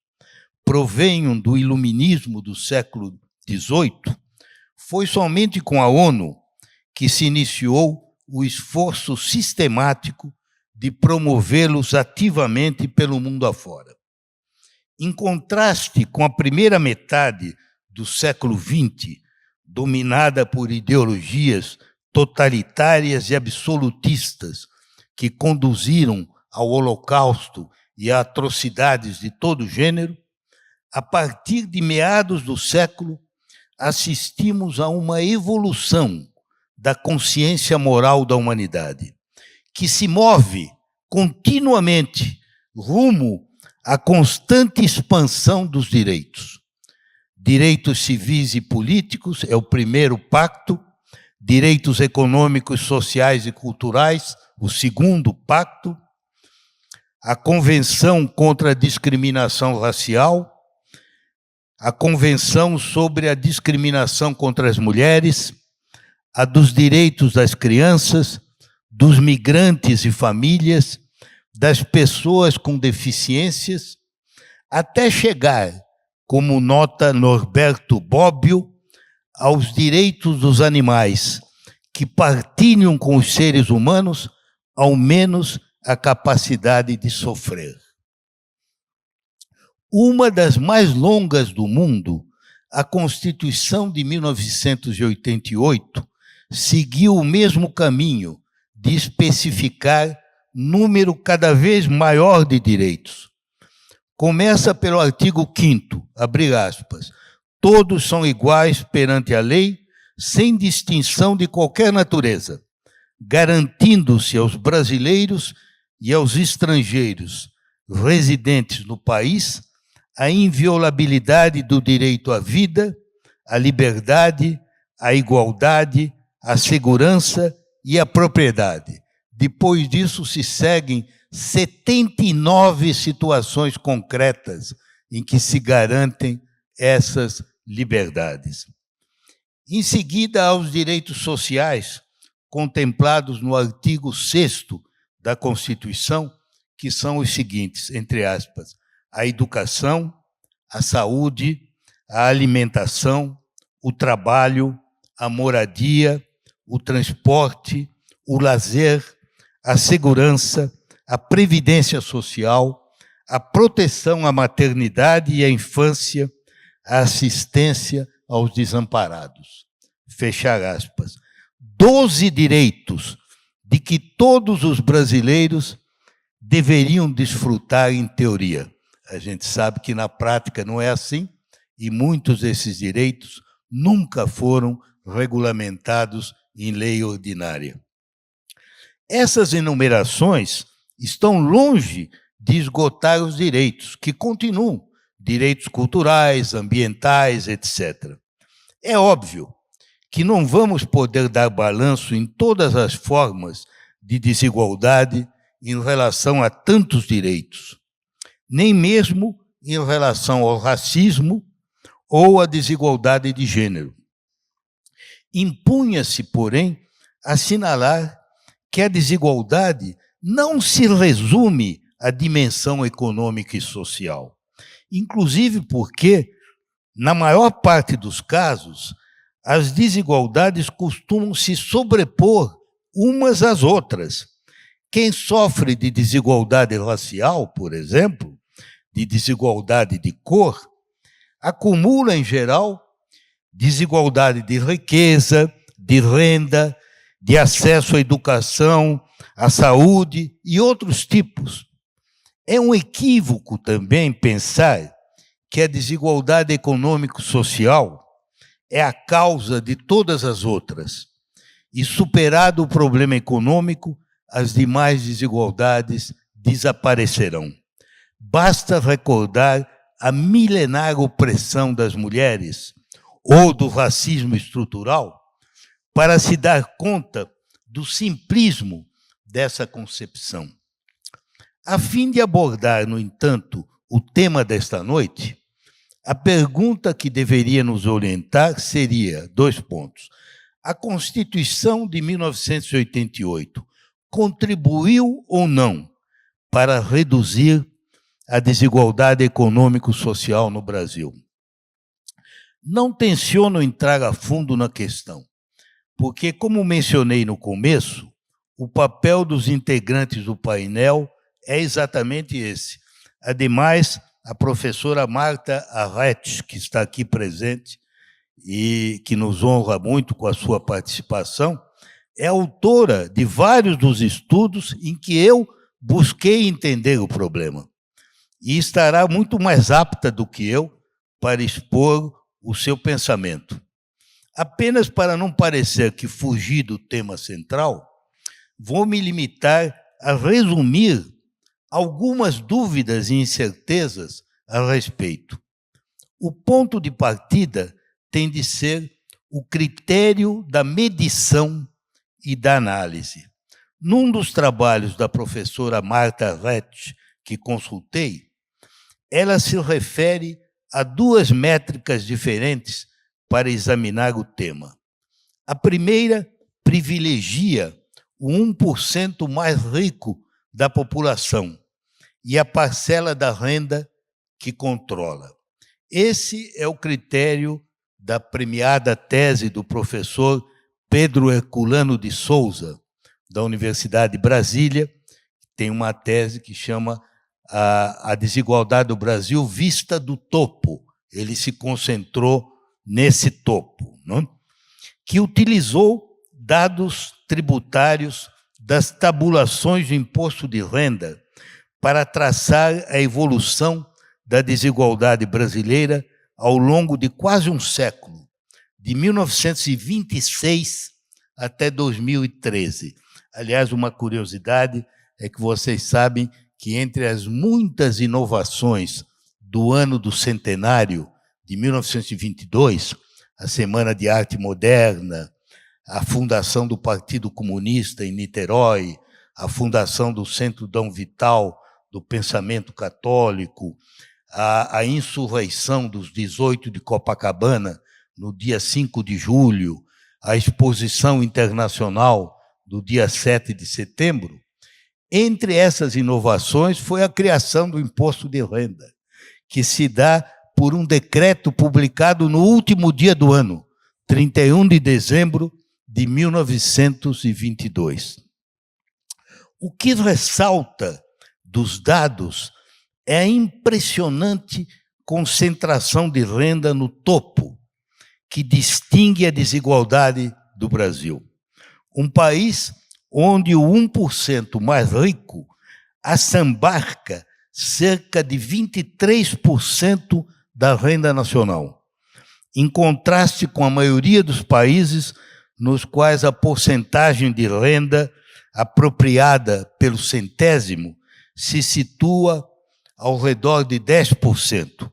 S7: provenham do iluminismo do século XVIII, foi somente com a ONU que se iniciou o esforço sistemático de promovê-los ativamente pelo mundo afora. Em contraste com a primeira metade do século XX, dominada por ideologias totalitárias e absolutistas que conduziram ao Holocausto e a atrocidades de todo gênero, a partir de meados do século, assistimos a uma evolução da consciência moral da humanidade, que se move continuamente rumo à constante expansão dos direitos. Direitos civis e políticos é o primeiro pacto, direitos econômicos, sociais e culturais, o segundo pacto, a Convenção contra a Discriminação Racial, a Convenção sobre a Discriminação contra as Mulheres, a dos direitos das crianças, dos migrantes e famílias, das pessoas com deficiências, até chegar, como nota Norberto Bobbio, aos direitos dos animais, que partilham com os seres humanos, ao menos, a capacidade de sofrer. Uma das mais longas do mundo, a Constituição de 1988, seguiu o mesmo caminho de especificar número cada vez maior de direitos. Começa pelo artigo 5º, abre aspas, todos são iguais perante a lei, sem distinção de qualquer natureza, garantindo-se aos brasileiros e aos estrangeiros residentes no país a inviolabilidade do direito à vida, à liberdade, à igualdade, à segurança e à propriedade. Depois disso se seguem 79 situações concretas em que se garantem essas liberdades. Em seguida, há os direitos sociais, contemplados no artigo 6º da Constituição, que são os seguintes, entre aspas, a educação, a saúde, a alimentação, o trabalho, a moradia, o transporte, o lazer, a segurança, a previdência social, a proteção à maternidade e à infância, a assistência aos desamparados. Fechar aspas. 12 direitos de que todos os brasileiros deveriam desfrutar em teoria. A gente sabe que na prática não é assim, e muitos desses direitos nunca foram regulamentados em lei ordinária. Essas enumerações estão longe de esgotar os direitos, que continuam, direitos culturais, ambientais, etc. É óbvio que não vamos poder dar balanço em todas as formas de desigualdade em relação a tantos direitos, nem mesmo em relação ao racismo ou à desigualdade de gênero. Impunha-se, porém, assinalar que a desigualdade não se resume à dimensão econômica e social, inclusive porque, na maior parte dos casos, as desigualdades costumam se sobrepor umas às outras. Quem sofre de desigualdade racial, por exemplo, de desigualdade de cor, acumula, em geral, desigualdade de riqueza, de renda, de acesso à educação, à saúde e outros tipos. É um equívoco também pensar que a desigualdade econômico-social é a causa de todas as outras, e superado o problema econômico, as demais desigualdades desaparecerão. Basta recordar a milenar opressão das mulheres ou do racismo estrutural para se dar conta do simplismo dessa concepção. A fim de abordar, no entanto, o tema desta noite, a pergunta que deveria nos orientar seria, 2 pontos. A Constituição de 1988 contribuiu ou não para reduzir a desigualdade econômico-social no Brasil. Não tenciono entrar a fundo na questão, porque, como mencionei no começo, o papel dos integrantes do painel é exatamente esse. Ademais, a professora Marta Arret, que está aqui presente e que nos honra muito com a sua participação, é autora de vários dos estudos em que eu busquei entender o problema. E estará muito mais apta do que eu para expor o seu pensamento. Apenas para não parecer que fugi do tema central, vou me limitar a resumir algumas dúvidas e incertezas a respeito. O ponto de partida tem de ser o critério da medição e da análise. Num dos trabalhos da professora Marta Arret, que consultei, ela se refere a duas métricas diferentes para examinar o tema. A primeira privilegia o 1% mais rico da população e a parcela da renda que controla. Esse é o critério da premiada tese do professor Pedro Herculano de Souza, da Universidade de Brasília. Tem uma tese que chama a desigualdade do Brasil vista do topo. Ele se concentrou nesse topo, não? Que utilizou dados tributários das tabulações do imposto de renda para traçar a evolução da desigualdade brasileira ao longo de quase um século, de 1926 até 2013. Aliás, uma curiosidade é que vocês sabem que entre as muitas inovações do ano do centenário de 1922, a Semana de Arte Moderna, a fundação do Partido Comunista em Niterói, a fundação do Centro Dom Vital do Pensamento Católico, a insurreição dos 18 de Copacabana, no dia 5 de julho, a exposição internacional do dia 7 de setembro, entre essas inovações foi a criação do imposto de renda, que se dá por um decreto publicado no último dia do ano, 31 de dezembro de 1922. O que ressalta dos dados é a impressionante concentração de renda no topo, que distingue a desigualdade do Brasil. Um país onde o 1% mais rico assambarca cerca de 23% da renda nacional, em contraste com a maioria dos países nos quais a porcentagem de renda apropriada pelo centésimo se situa ao redor de 10%,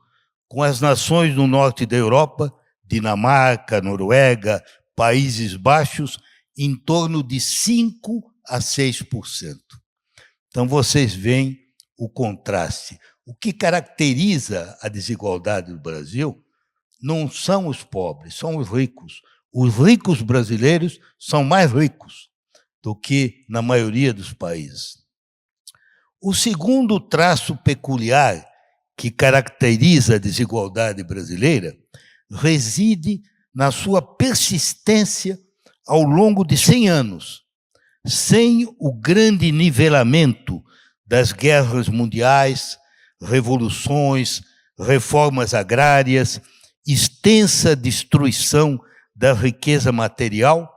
S7: com as nações do norte da Europa, Dinamarca, Noruega, Países Baixos, em torno de 5% a 6%. Então, vocês veem o contraste. O que caracteriza a desigualdade do Brasil não são os pobres, são os ricos. Os ricos brasileiros são mais ricos do que na maioria dos países. O segundo traço peculiar que caracteriza a desigualdade brasileira reside na sua persistência ao longo de 100 anos, sem o grande nivelamento das guerras mundiais, revoluções, reformas agrárias, extensa destruição da riqueza material,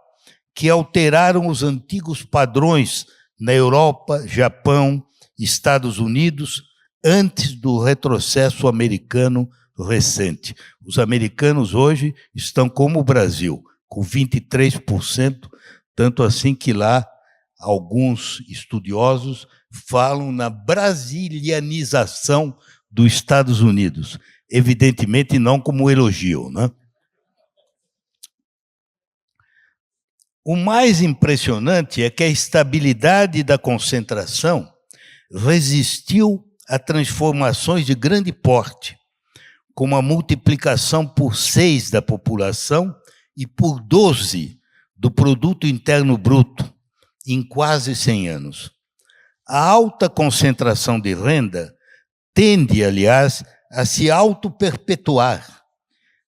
S7: que alteraram os antigos padrões na Europa, Japão, Estados Unidos, antes do retrocesso americano recente. Os americanos hoje estão como o Brasil, com 23%, tanto assim que lá alguns estudiosos falam na brasilianização dos Estados Unidos, evidentemente não como elogio, né? O mais impressionante é que a estabilidade da concentração resistiu a transformações de grande porte, como a multiplicação por 6 da população e por 12 do produto interno bruto em quase 100 anos. A alta concentração de renda tende, aliás, a se auto-perpetuar,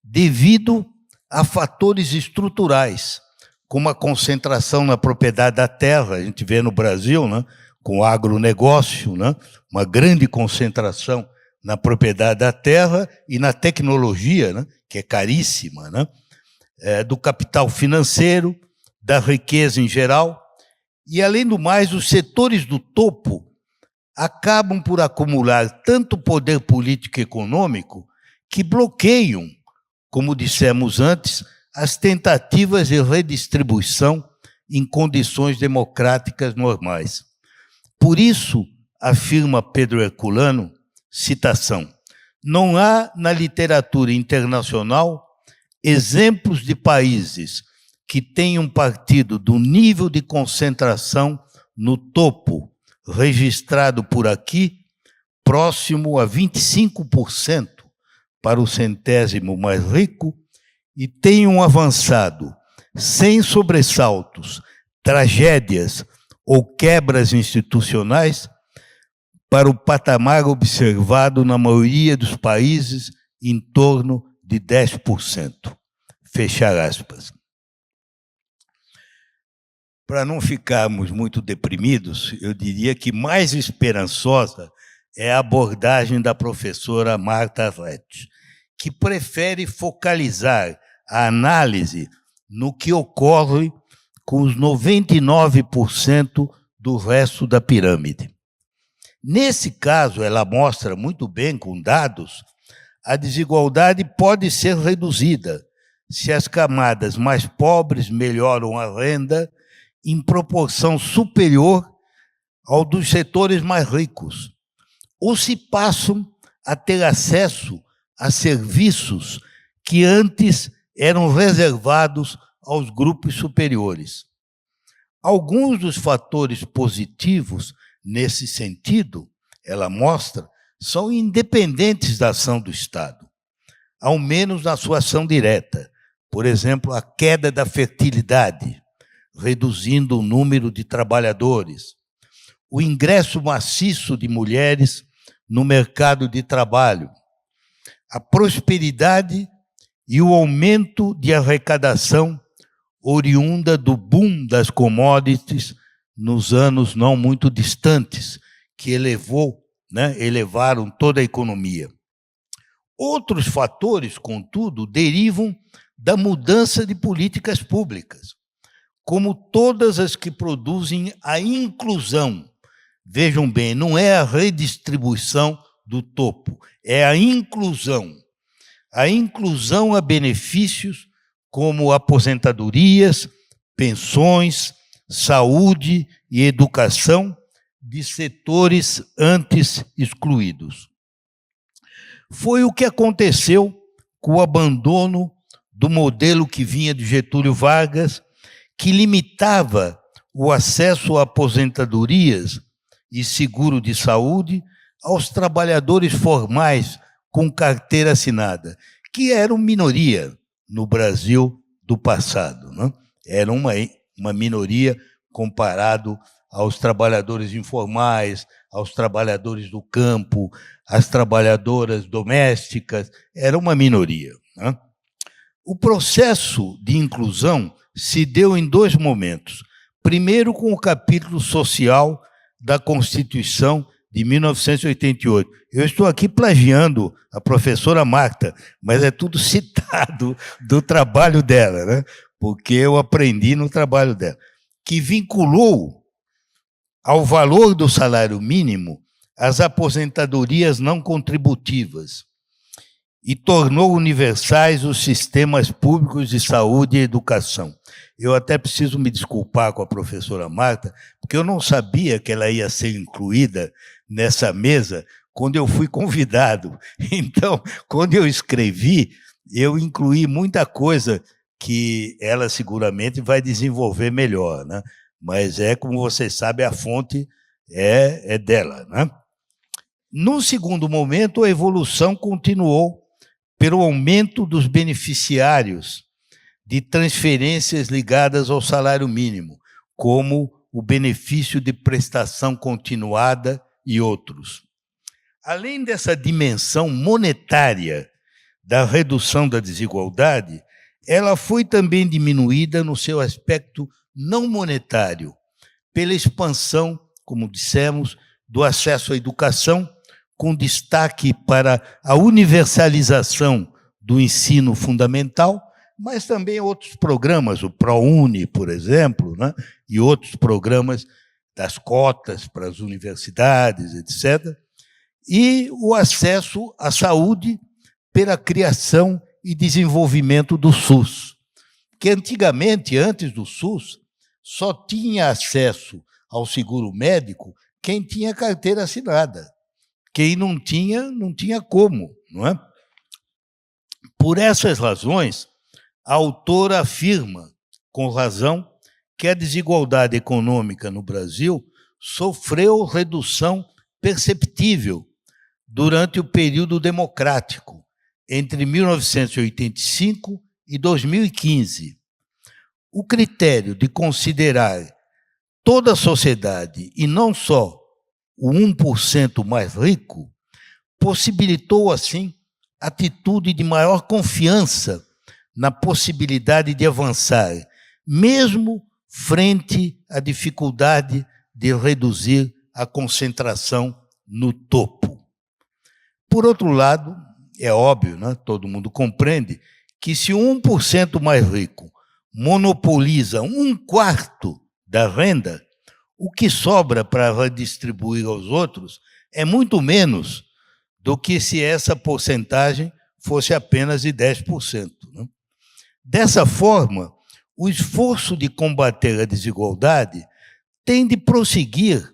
S7: devido a fatores estruturais, como a concentração na propriedade da terra. A gente vê no Brasil, né, com o agronegócio, né, uma grande concentração na propriedade da terra e na tecnologia, né, que é caríssima, né, do capital financeiro, da riqueza em geral. E, além do mais, os setores do topo acabam por acumular tanto poder político e econômico que bloqueiam, como dissemos antes, as tentativas de redistribuição em condições democráticas normais. Por isso, afirma Pedro Herculano, citação, não há na literatura internacional exemplos de países que tenham partido do nível de concentração no topo registrado por aqui, próximo a 25% para o centésimo mais rico, e tenham avançado sem sobressaltos, tragédias ou quebras institucionais para o patamar observado na maioria dos países, em torno de 10%. Fechar aspas. Para não ficarmos muito deprimidos, eu diria que mais esperançosa é a abordagem da professora Marta Arlet, que prefere focalizar a análise no que ocorre com os 99% do resto da pirâmide. Nesse caso, ela mostra muito bem, com dados, a desigualdade pode ser reduzida se as camadas mais pobres melhoram a renda em proporção superior ao dos setores mais ricos, ou se passam a ter acesso a serviços que antes eram reservados aos grupos superiores. Alguns dos fatores positivos nesse sentido, ela mostra, são independentes da ação do Estado, ao menos na sua ação direta. Por exemplo, a queda da fertilidade, reduzindo o número de trabalhadores, o ingresso maciço de mulheres no mercado de trabalho, a prosperidade e o aumento de arrecadação oriunda do boom das commodities nos anos não muito distantes, que elevaram toda a economia. Outros fatores, contudo, derivam da mudança de políticas públicas, como todas as que produzem a inclusão. Vejam bem, não é a redistribuição do topo, é a inclusão. A inclusão a benefícios como aposentadorias, pensões, saúde e educação de setores antes excluídos. Foi o que aconteceu com o abandono do modelo que vinha de Getúlio Vargas, que limitava o acesso a aposentadorias e seguro de saúde aos trabalhadores formais com carteira assinada, que eram minoria no Brasil do passado, né? Era uma minoria comparado aos trabalhadores informais, aos trabalhadores do campo, às trabalhadoras domésticas, era uma minoria, né? O processo de inclusão se deu em dois momentos. Primeiro, com o capítulo social da Constituição de 1988. Eu estou aqui plagiando a professora Marta, mas é tudo citado do trabalho dela, né? Porque eu aprendi no trabalho dela, que vinculou ao valor do salário mínimo as aposentadorias não contributivas e tornou universais os sistemas públicos de saúde e educação. Eu até preciso me desculpar com a professora Marta, porque eu não sabia que ela ia ser incluída nessa mesa quando eu fui convidado. Então, quando eu escrevi, eu incluí muita coisa que ela seguramente vai desenvolver melhor, né? Mas como vocês sabem, a fonte é dela, né? No segundo momento, a evolução continuou pelo aumento dos beneficiários de transferências ligadas ao salário mínimo, como o benefício de prestação continuada e outros. Além dessa dimensão monetária da redução da desigualdade, ela foi também diminuída no seu aspecto não monetário, pela expansão, como dissemos, do acesso à educação, com destaque para a universalização do ensino fundamental, mas também outros programas, o ProUni, por exemplo, né, e outros programas das cotas para as universidades, etc., e o acesso à saúde pela criação e desenvolvimento do SUS, que antigamente, antes do SUS, só tinha acesso ao seguro médico quem tinha carteira assinada. Quem não tinha, não tinha como, não é? Por essas razões, a autora afirma, com razão, que a desigualdade econômica no Brasil sofreu redução perceptível durante o período democrático, entre 1985 e 2015. O critério de considerar toda a sociedade e não só o 1% mais rico possibilitou, assim, atitude de maior confiança na possibilidade de avançar, mesmo frente à dificuldade de reduzir a concentração no topo. Por outro lado, é óbvio, né, todo mundo compreende, que se o 1% mais rico monopoliza 1/4 da renda, o que sobra para redistribuir aos outros é muito menos do que se essa porcentagem fosse apenas de 10%. Né? Dessa forma, o esforço de combater a desigualdade tem de prosseguir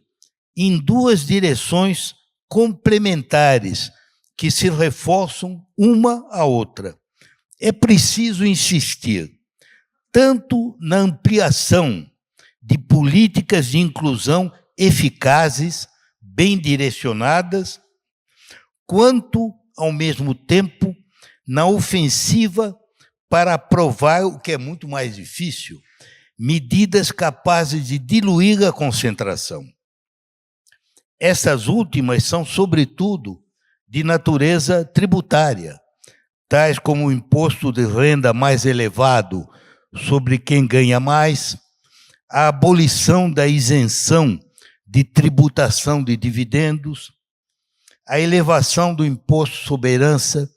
S7: em duas direções complementares, que se reforçam uma à outra. É preciso insistir tanto na ampliação de políticas de inclusão eficazes, bem direcionadas, quanto, ao mesmo tempo, na ofensiva para aprovar, o que é muito mais difícil, medidas capazes de diluir a concentração. Essas últimas são, sobretudo, de natureza tributária, tais como o imposto de renda mais elevado sobre quem ganha mais, a abolição da isenção de tributação de dividendos, a elevação do imposto sobre herança,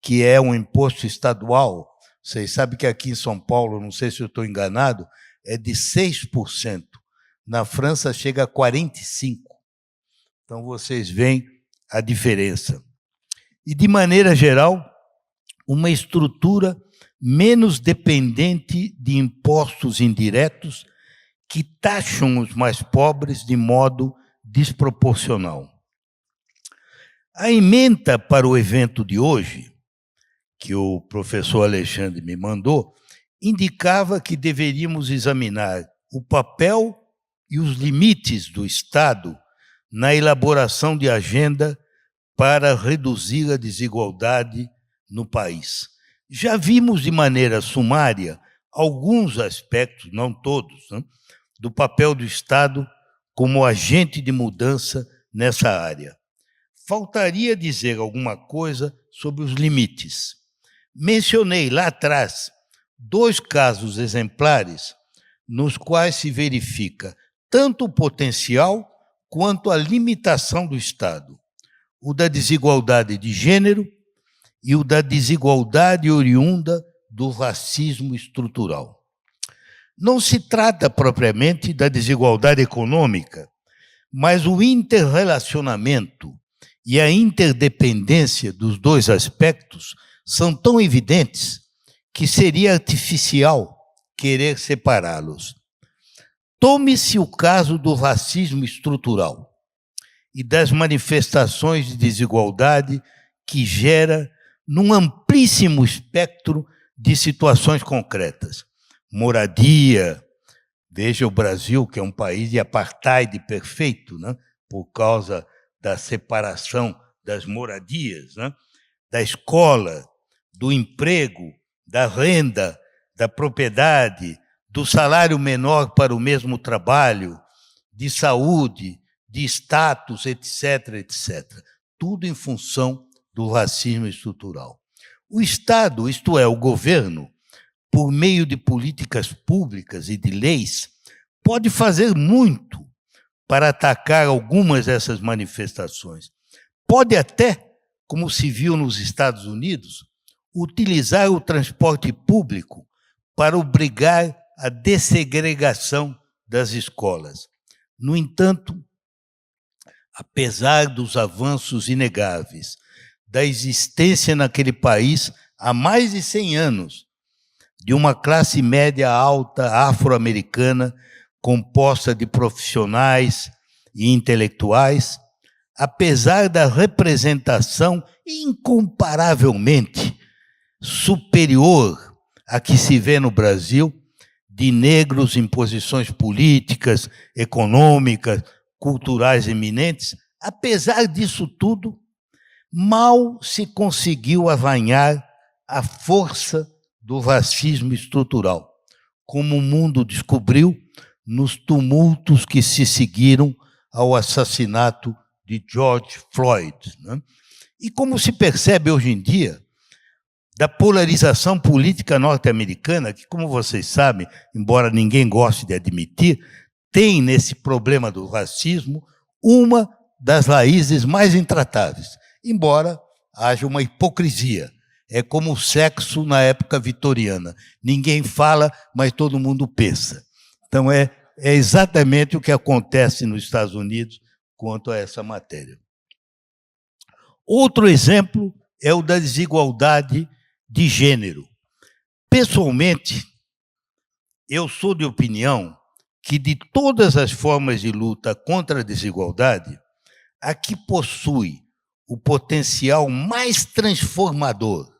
S7: que é um imposto estadual. Vocês sabem que aqui em São Paulo, não sei se eu estou enganado, é de 6%. Na França chega a 45%. Então, vocês veem a diferença. E, de maneira geral, uma estrutura menos dependente de impostos indiretos que taxam os mais pobres de modo desproporcional. A ementa para o evento de hoje, que o professor Alexandre me mandou, indicava que deveríamos examinar o papel e os limites do Estado na elaboração de agenda para reduzir a desigualdade no país. Já vimos de maneira sumária alguns aspectos, não todos, né, do papel do Estado como agente de mudança nessa área. Faltaria dizer alguma coisa sobre os limites. Mencionei lá atrás 2 casos exemplares nos quais se verifica tanto o potencial quanto a limitação do Estado. O da desigualdade de gênero e o da desigualdade oriunda do racismo estrutural. Não se trata propriamente da desigualdade econômica, mas o interrelacionamento e a interdependência dos 2 aspectos são tão evidentes que seria artificial querer separá-los. Tome-se o caso do racismo estrutural e das manifestações de desigualdade que gera num amplíssimo espectro de situações concretas. Moradia, veja o Brasil, que é um país de apartheid perfeito, né, por causa da separação das moradias, né, da escola, do emprego, da renda, da propriedade, do salário menor para o mesmo trabalho, de saúde, de status, etc., etc. Tudo em função do racismo estrutural. O Estado, isto é, o governo, por meio de políticas públicas e de leis, pode fazer muito para atacar algumas dessas manifestações. Pode até, como se viu nos Estados Unidos, utilizar o transporte público para obrigar a dessegregação das escolas. No entanto, apesar dos avanços inegáveis da existência naquele país há mais de 100 anos, de uma classe média alta afro-americana composta de profissionais e intelectuais, apesar da representação incomparavelmente superior à que se vê no Brasil, de negros em posições políticas, econômicas, culturais eminentes, apesar disso tudo, mal se conseguiu avanhar a força do racismo estrutural, como o mundo descobriu nos tumultos que se seguiram ao assassinato de George Floyd, né? E como se percebe hoje em dia, da polarização política norte-americana, que, como vocês sabem, embora ninguém goste de admitir, tem nesse problema do racismo uma das raízes mais intratáveis, embora haja uma hipocrisia. É como o sexo na época vitoriana. Ninguém fala, mas todo mundo pensa. Então, é exatamente o que acontece nos Estados Unidos quanto a essa matéria. Outro exemplo é o da desigualdade de gênero. Pessoalmente, eu sou de opinião que, de todas as formas de luta contra a desigualdade, a que possui o potencial mais transformador,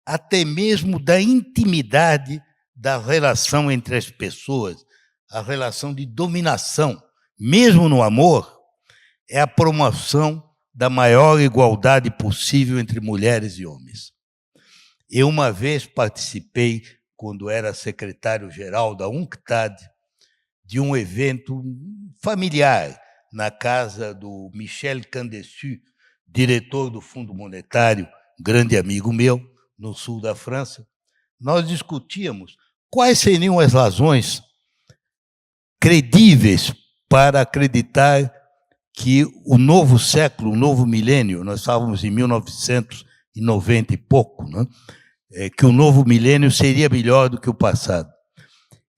S7: até mesmo da intimidade da relação entre as pessoas, a relação de dominação, mesmo no amor, é a promoção da maior igualdade possível entre mulheres e homens. Eu uma vez participei, quando era secretário-geral da UNCTAD, de um evento familiar na casa do Michel Candesu, diretor do Fundo Monetário, grande amigo meu, no sul da França. Nós discutíamos quais seriam as razões credíveis para acreditar que o novo século, o novo milênio, nós estávamos em 1990 e pouco, né? Que o novo milênio seria melhor do que o passado.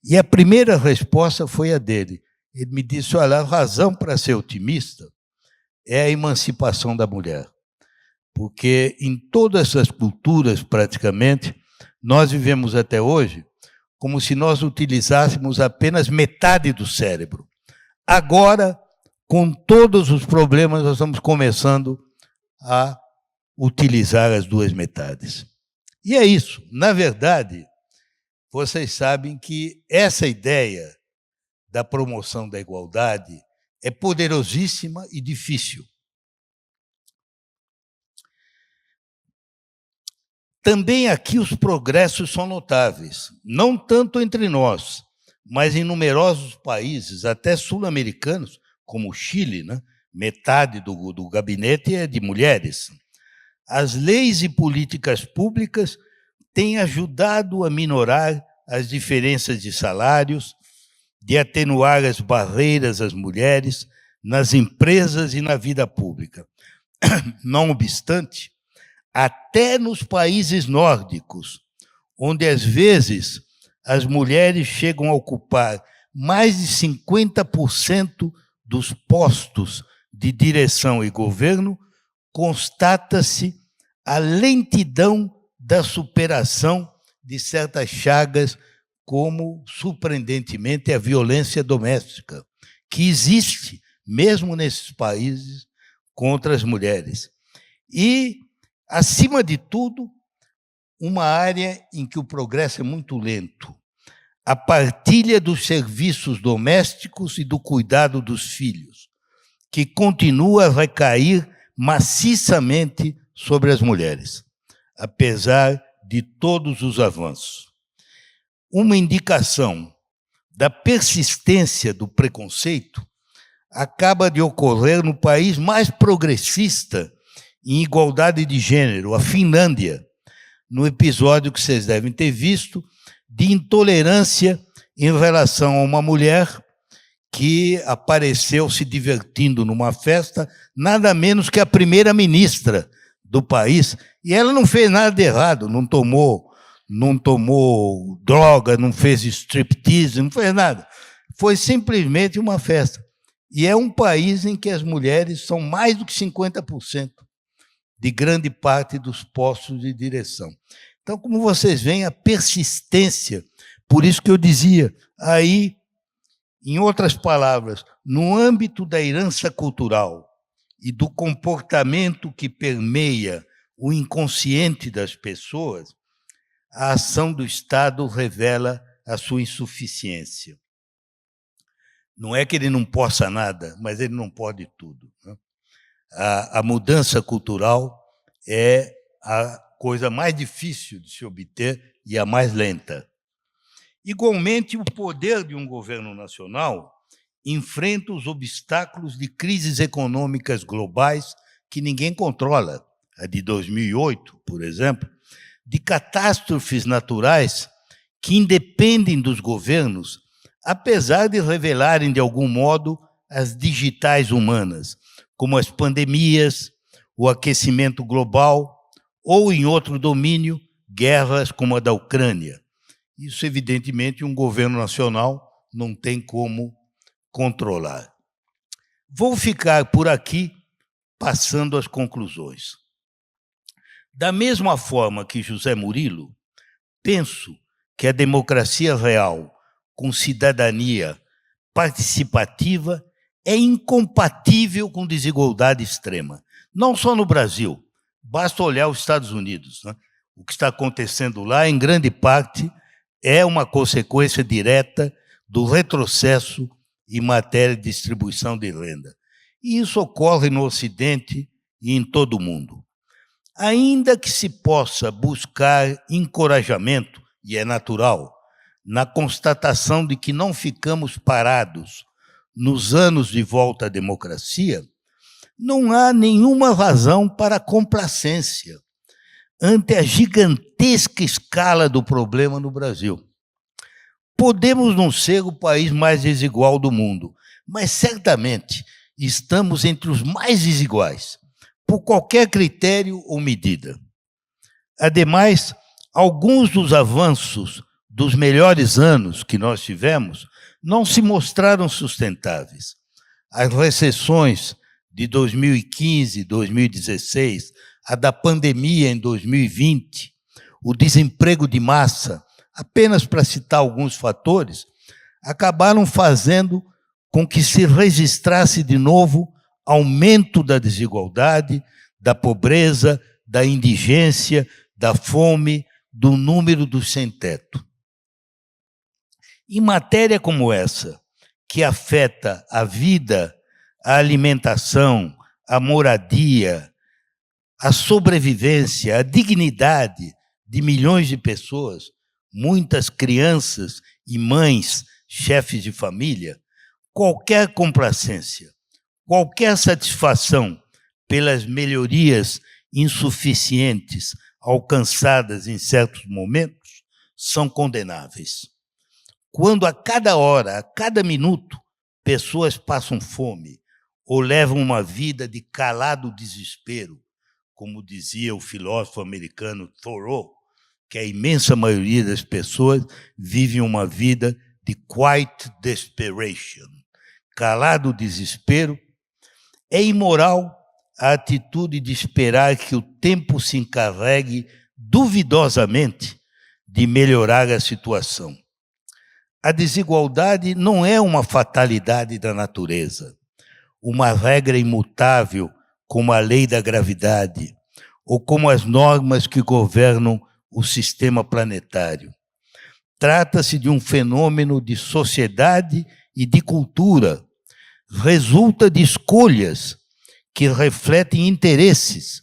S7: E a primeira resposta foi a dele. Ele me disse, olha, a razão para ser otimista é a emancipação da mulher. Porque em todas as culturas, praticamente, nós vivemos até hoje como se nós utilizássemos apenas metade do cérebro. Agora, com todos os problemas, nós estamos começando a utilizar as duas metades. E é isso. Na verdade, vocês sabem que essa ideia da promoção da igualdade é poderosíssima e difícil. Também aqui os progressos são notáveis, não tanto entre nós, mas em numerosos países, até sul-americanos, como o Chile, né? Metade do gabinete é de mulheres. As leis e políticas públicas têm ajudado a minorar as diferenças de salários, de atenuar as barreiras às mulheres nas empresas e na vida pública. Não obstante, até nos países nórdicos, onde às vezes as mulheres chegam a ocupar mais de 50% dos postos de direção e governo, constata-se a lentidão da superação de certas chagas, como, surpreendentemente, a violência doméstica, que existe, mesmo nesses países, contra as mulheres. E, acima de tudo, uma área em que o progresso é muito lento, a partilha dos serviços domésticos e do cuidado dos filhos, que continua a recair maciçamente sobre as mulheres, apesar de todos os avanços. Uma indicação: da persistência do preconceito acaba de ocorrer no país mais progressista em igualdade de gênero, a Finlândia, no episódio que vocês devem ter visto, de intolerância em relação a uma mulher que apareceu se divertindo numa festa, nada menos que a primeira-ministra do país, e ela não fez nada de errado, não tomou droga, não fez striptease, não fez nada. Foi simplesmente uma festa. E é um país em que as mulheres são mais do que 50% de grande parte dos postos de direção. Então, como vocês veem, a persistência, por isso que eu dizia, aí, em outras palavras, no âmbito da herança cultural e do comportamento que permeia o inconsciente das pessoas, a ação do Estado revela a sua insuficiência. Não é que ele não possa nada, mas ele não pode tudo, né? A mudança cultural é a coisa mais difícil de se obter e a mais lenta. Igualmente, o poder de um governo nacional enfrenta os obstáculos de crises econômicas globais que ninguém controla. A de 2008, por exemplo, de catástrofes naturais que independem dos governos, apesar de revelarem, de algum modo, as digitais humanas, como as pandemias, o aquecimento global, ou, em outro domínio, guerras como a da Ucrânia. Isso, evidentemente, um governo nacional não tem como controlar. Vou ficar por aqui, passando às conclusões. Da mesma forma que José Murilo, penso que a democracia real, com cidadania participativa, é incompatível com desigualdade extrema. Não só no Brasil, basta olhar os Estados Unidos, né? O que está acontecendo lá, em grande parte, é uma consequência direta do retrocesso em matéria de distribuição de renda. E isso ocorre no Ocidente e em todo o mundo. Ainda que se possa buscar encorajamento, e é natural, na constatação de que não ficamos parados nos anos de volta à democracia, não há nenhuma razão para complacência ante a gigantesca escala do problema no Brasil. Podemos não ser o país mais desigual do mundo, mas certamente estamos entre os mais desiguais, por qualquer critério ou medida. Ademais, alguns dos avanços dos melhores anos que nós tivemos não se mostraram sustentáveis. As recessões de 2015, 2016, a da pandemia em 2020, o desemprego de massa, apenas para citar alguns fatores, acabaram fazendo com que se registrasse de novo aumento da desigualdade, da pobreza, da indigência, da fome, do número dos sem-teto. Em matéria como essa, que afeta a vida, a alimentação, a moradia, a sobrevivência, a dignidade de milhões de pessoas, muitas crianças e mães, chefes de família, qualquer complacência, qualquer satisfação pelas melhorias insuficientes alcançadas em certos momentos são condenáveis. Quando a cada hora, a cada minuto, pessoas passam fome ou levam uma vida de calado desespero, como dizia o filósofo americano Thoreau, que a imensa maioria das pessoas vive uma vida de quiet desperation, calado desespero, é imoral a atitude de esperar que o tempo se encarregue duvidosamente de melhorar a situação. A desigualdade não é uma fatalidade da natureza, uma regra imutável como a lei da gravidade ou como as normas que governam o sistema planetário. Trata-se de um fenômeno de sociedade e de cultura. Resulta de escolhas que refletem interesses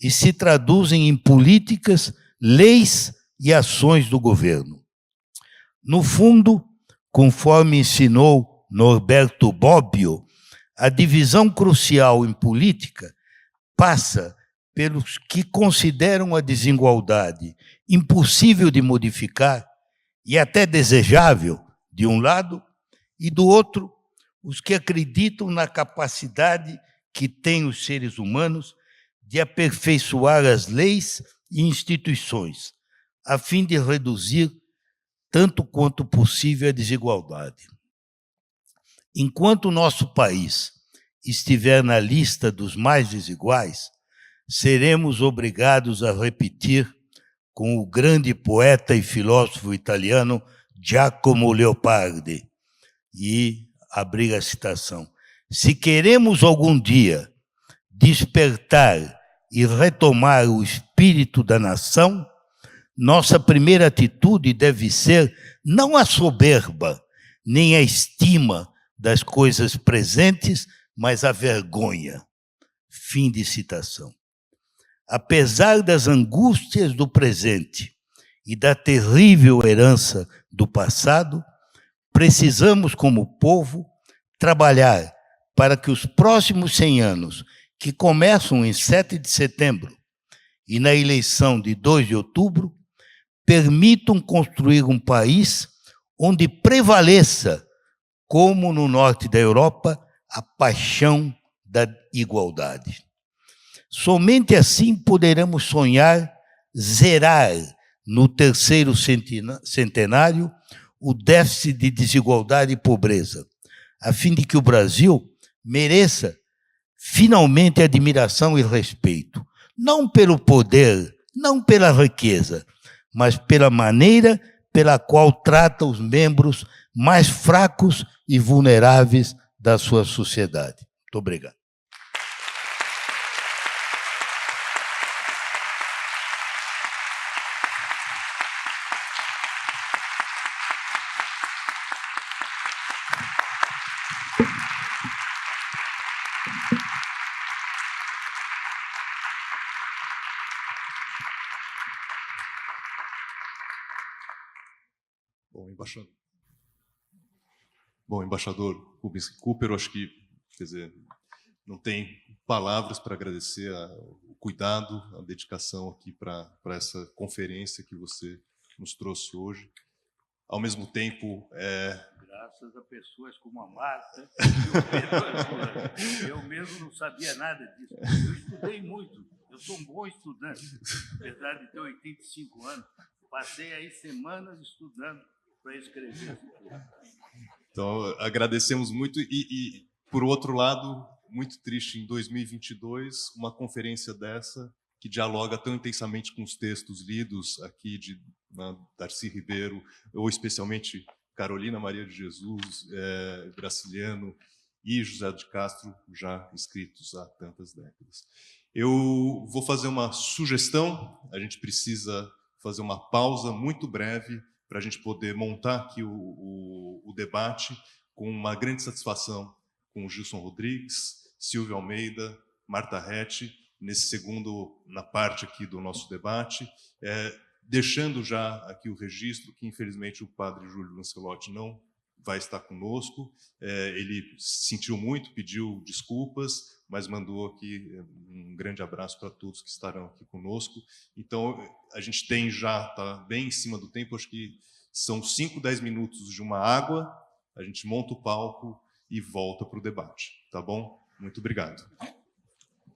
S7: e se traduzem em políticas, leis e ações do governo. No fundo, conforme ensinou Norberto Bobbio, a divisão crucial em política passa pelos que consideram a desigualdade impossível de modificar e até desejável, de um lado, e do outro, os que acreditam na capacidade que têm os seres humanos de aperfeiçoar as leis e instituições, a fim de reduzir tanto quanto possível a desigualdade. Enquanto o nosso país estiver na lista dos mais desiguais, seremos obrigados a repetir com o grande poeta e filósofo italiano Giacomo Leopardi, e abrir a citação: se queremos algum dia despertar e retomar o espírito da nação, nossa primeira atitude deve ser não a soberba, nem a estima das coisas presentes, mas a vergonha. Fim de citação. Apesar das angústias do presente e da terrível herança do passado, precisamos, como povo, trabalhar para que os próximos 100 anos, que começam em 7 de setembro e na eleição de 2 de outubro, permitam construir um país onde prevaleça, como no norte da Europa, a paixão da igualdade. Somente assim poderemos sonhar zerar no terceiro centenário o déficit de desigualdade e pobreza, a fim de que o Brasil mereça finalmente admiração e respeito, não pelo poder, não pela riqueza, mas pela maneira pela qual trata os membros mais fracos e vulneráveis da sua sociedade. Muito obrigado.
S6: Bom, embaixador Rubens Cooper, eu acho que, quer dizer, não tem palavras para agradecer o cuidado, a dedicação aqui para essa conferência que você nos trouxe hoje. Ao mesmo tempo,
S7: graças a pessoas como a Marta e o Pedro, eu mesmo não sabia nada disso. Eu estudei muito, eu sou um bom estudante, apesar de ter 85 anos. Passei aí semanas estudando para escrever esse livro.
S6: Então, agradecemos muito e, por outro lado, muito triste, em 2022, uma conferência dessa, que dialoga tão intensamente com os textos lidos aqui de Darcy Ribeiro, ou especialmente Carolina Maria de Jesus, Graciliano e José de Castro, já escritos há tantas décadas. Eu vou fazer uma sugestão, a gente precisa fazer uma pausa muito breve para a gente poder montar aqui o debate com uma grande satisfação com o Gilson Rodrigues, Silvio Almeida, Marta Retti, nesse segundo, na parte aqui do nosso debate, deixando já aqui o registro que, infelizmente, o padre Júlio Lancelotti não vai estar conosco. Ele sentiu muito, pediu desculpas, mas mandou aqui um grande abraço para todos que estarão aqui conosco. Então, a gente tem já, está bem em cima do tempo, acho que são 5, 10 minutos de uma água, a gente monta o palco e volta para o debate, tá bom? Muito obrigado.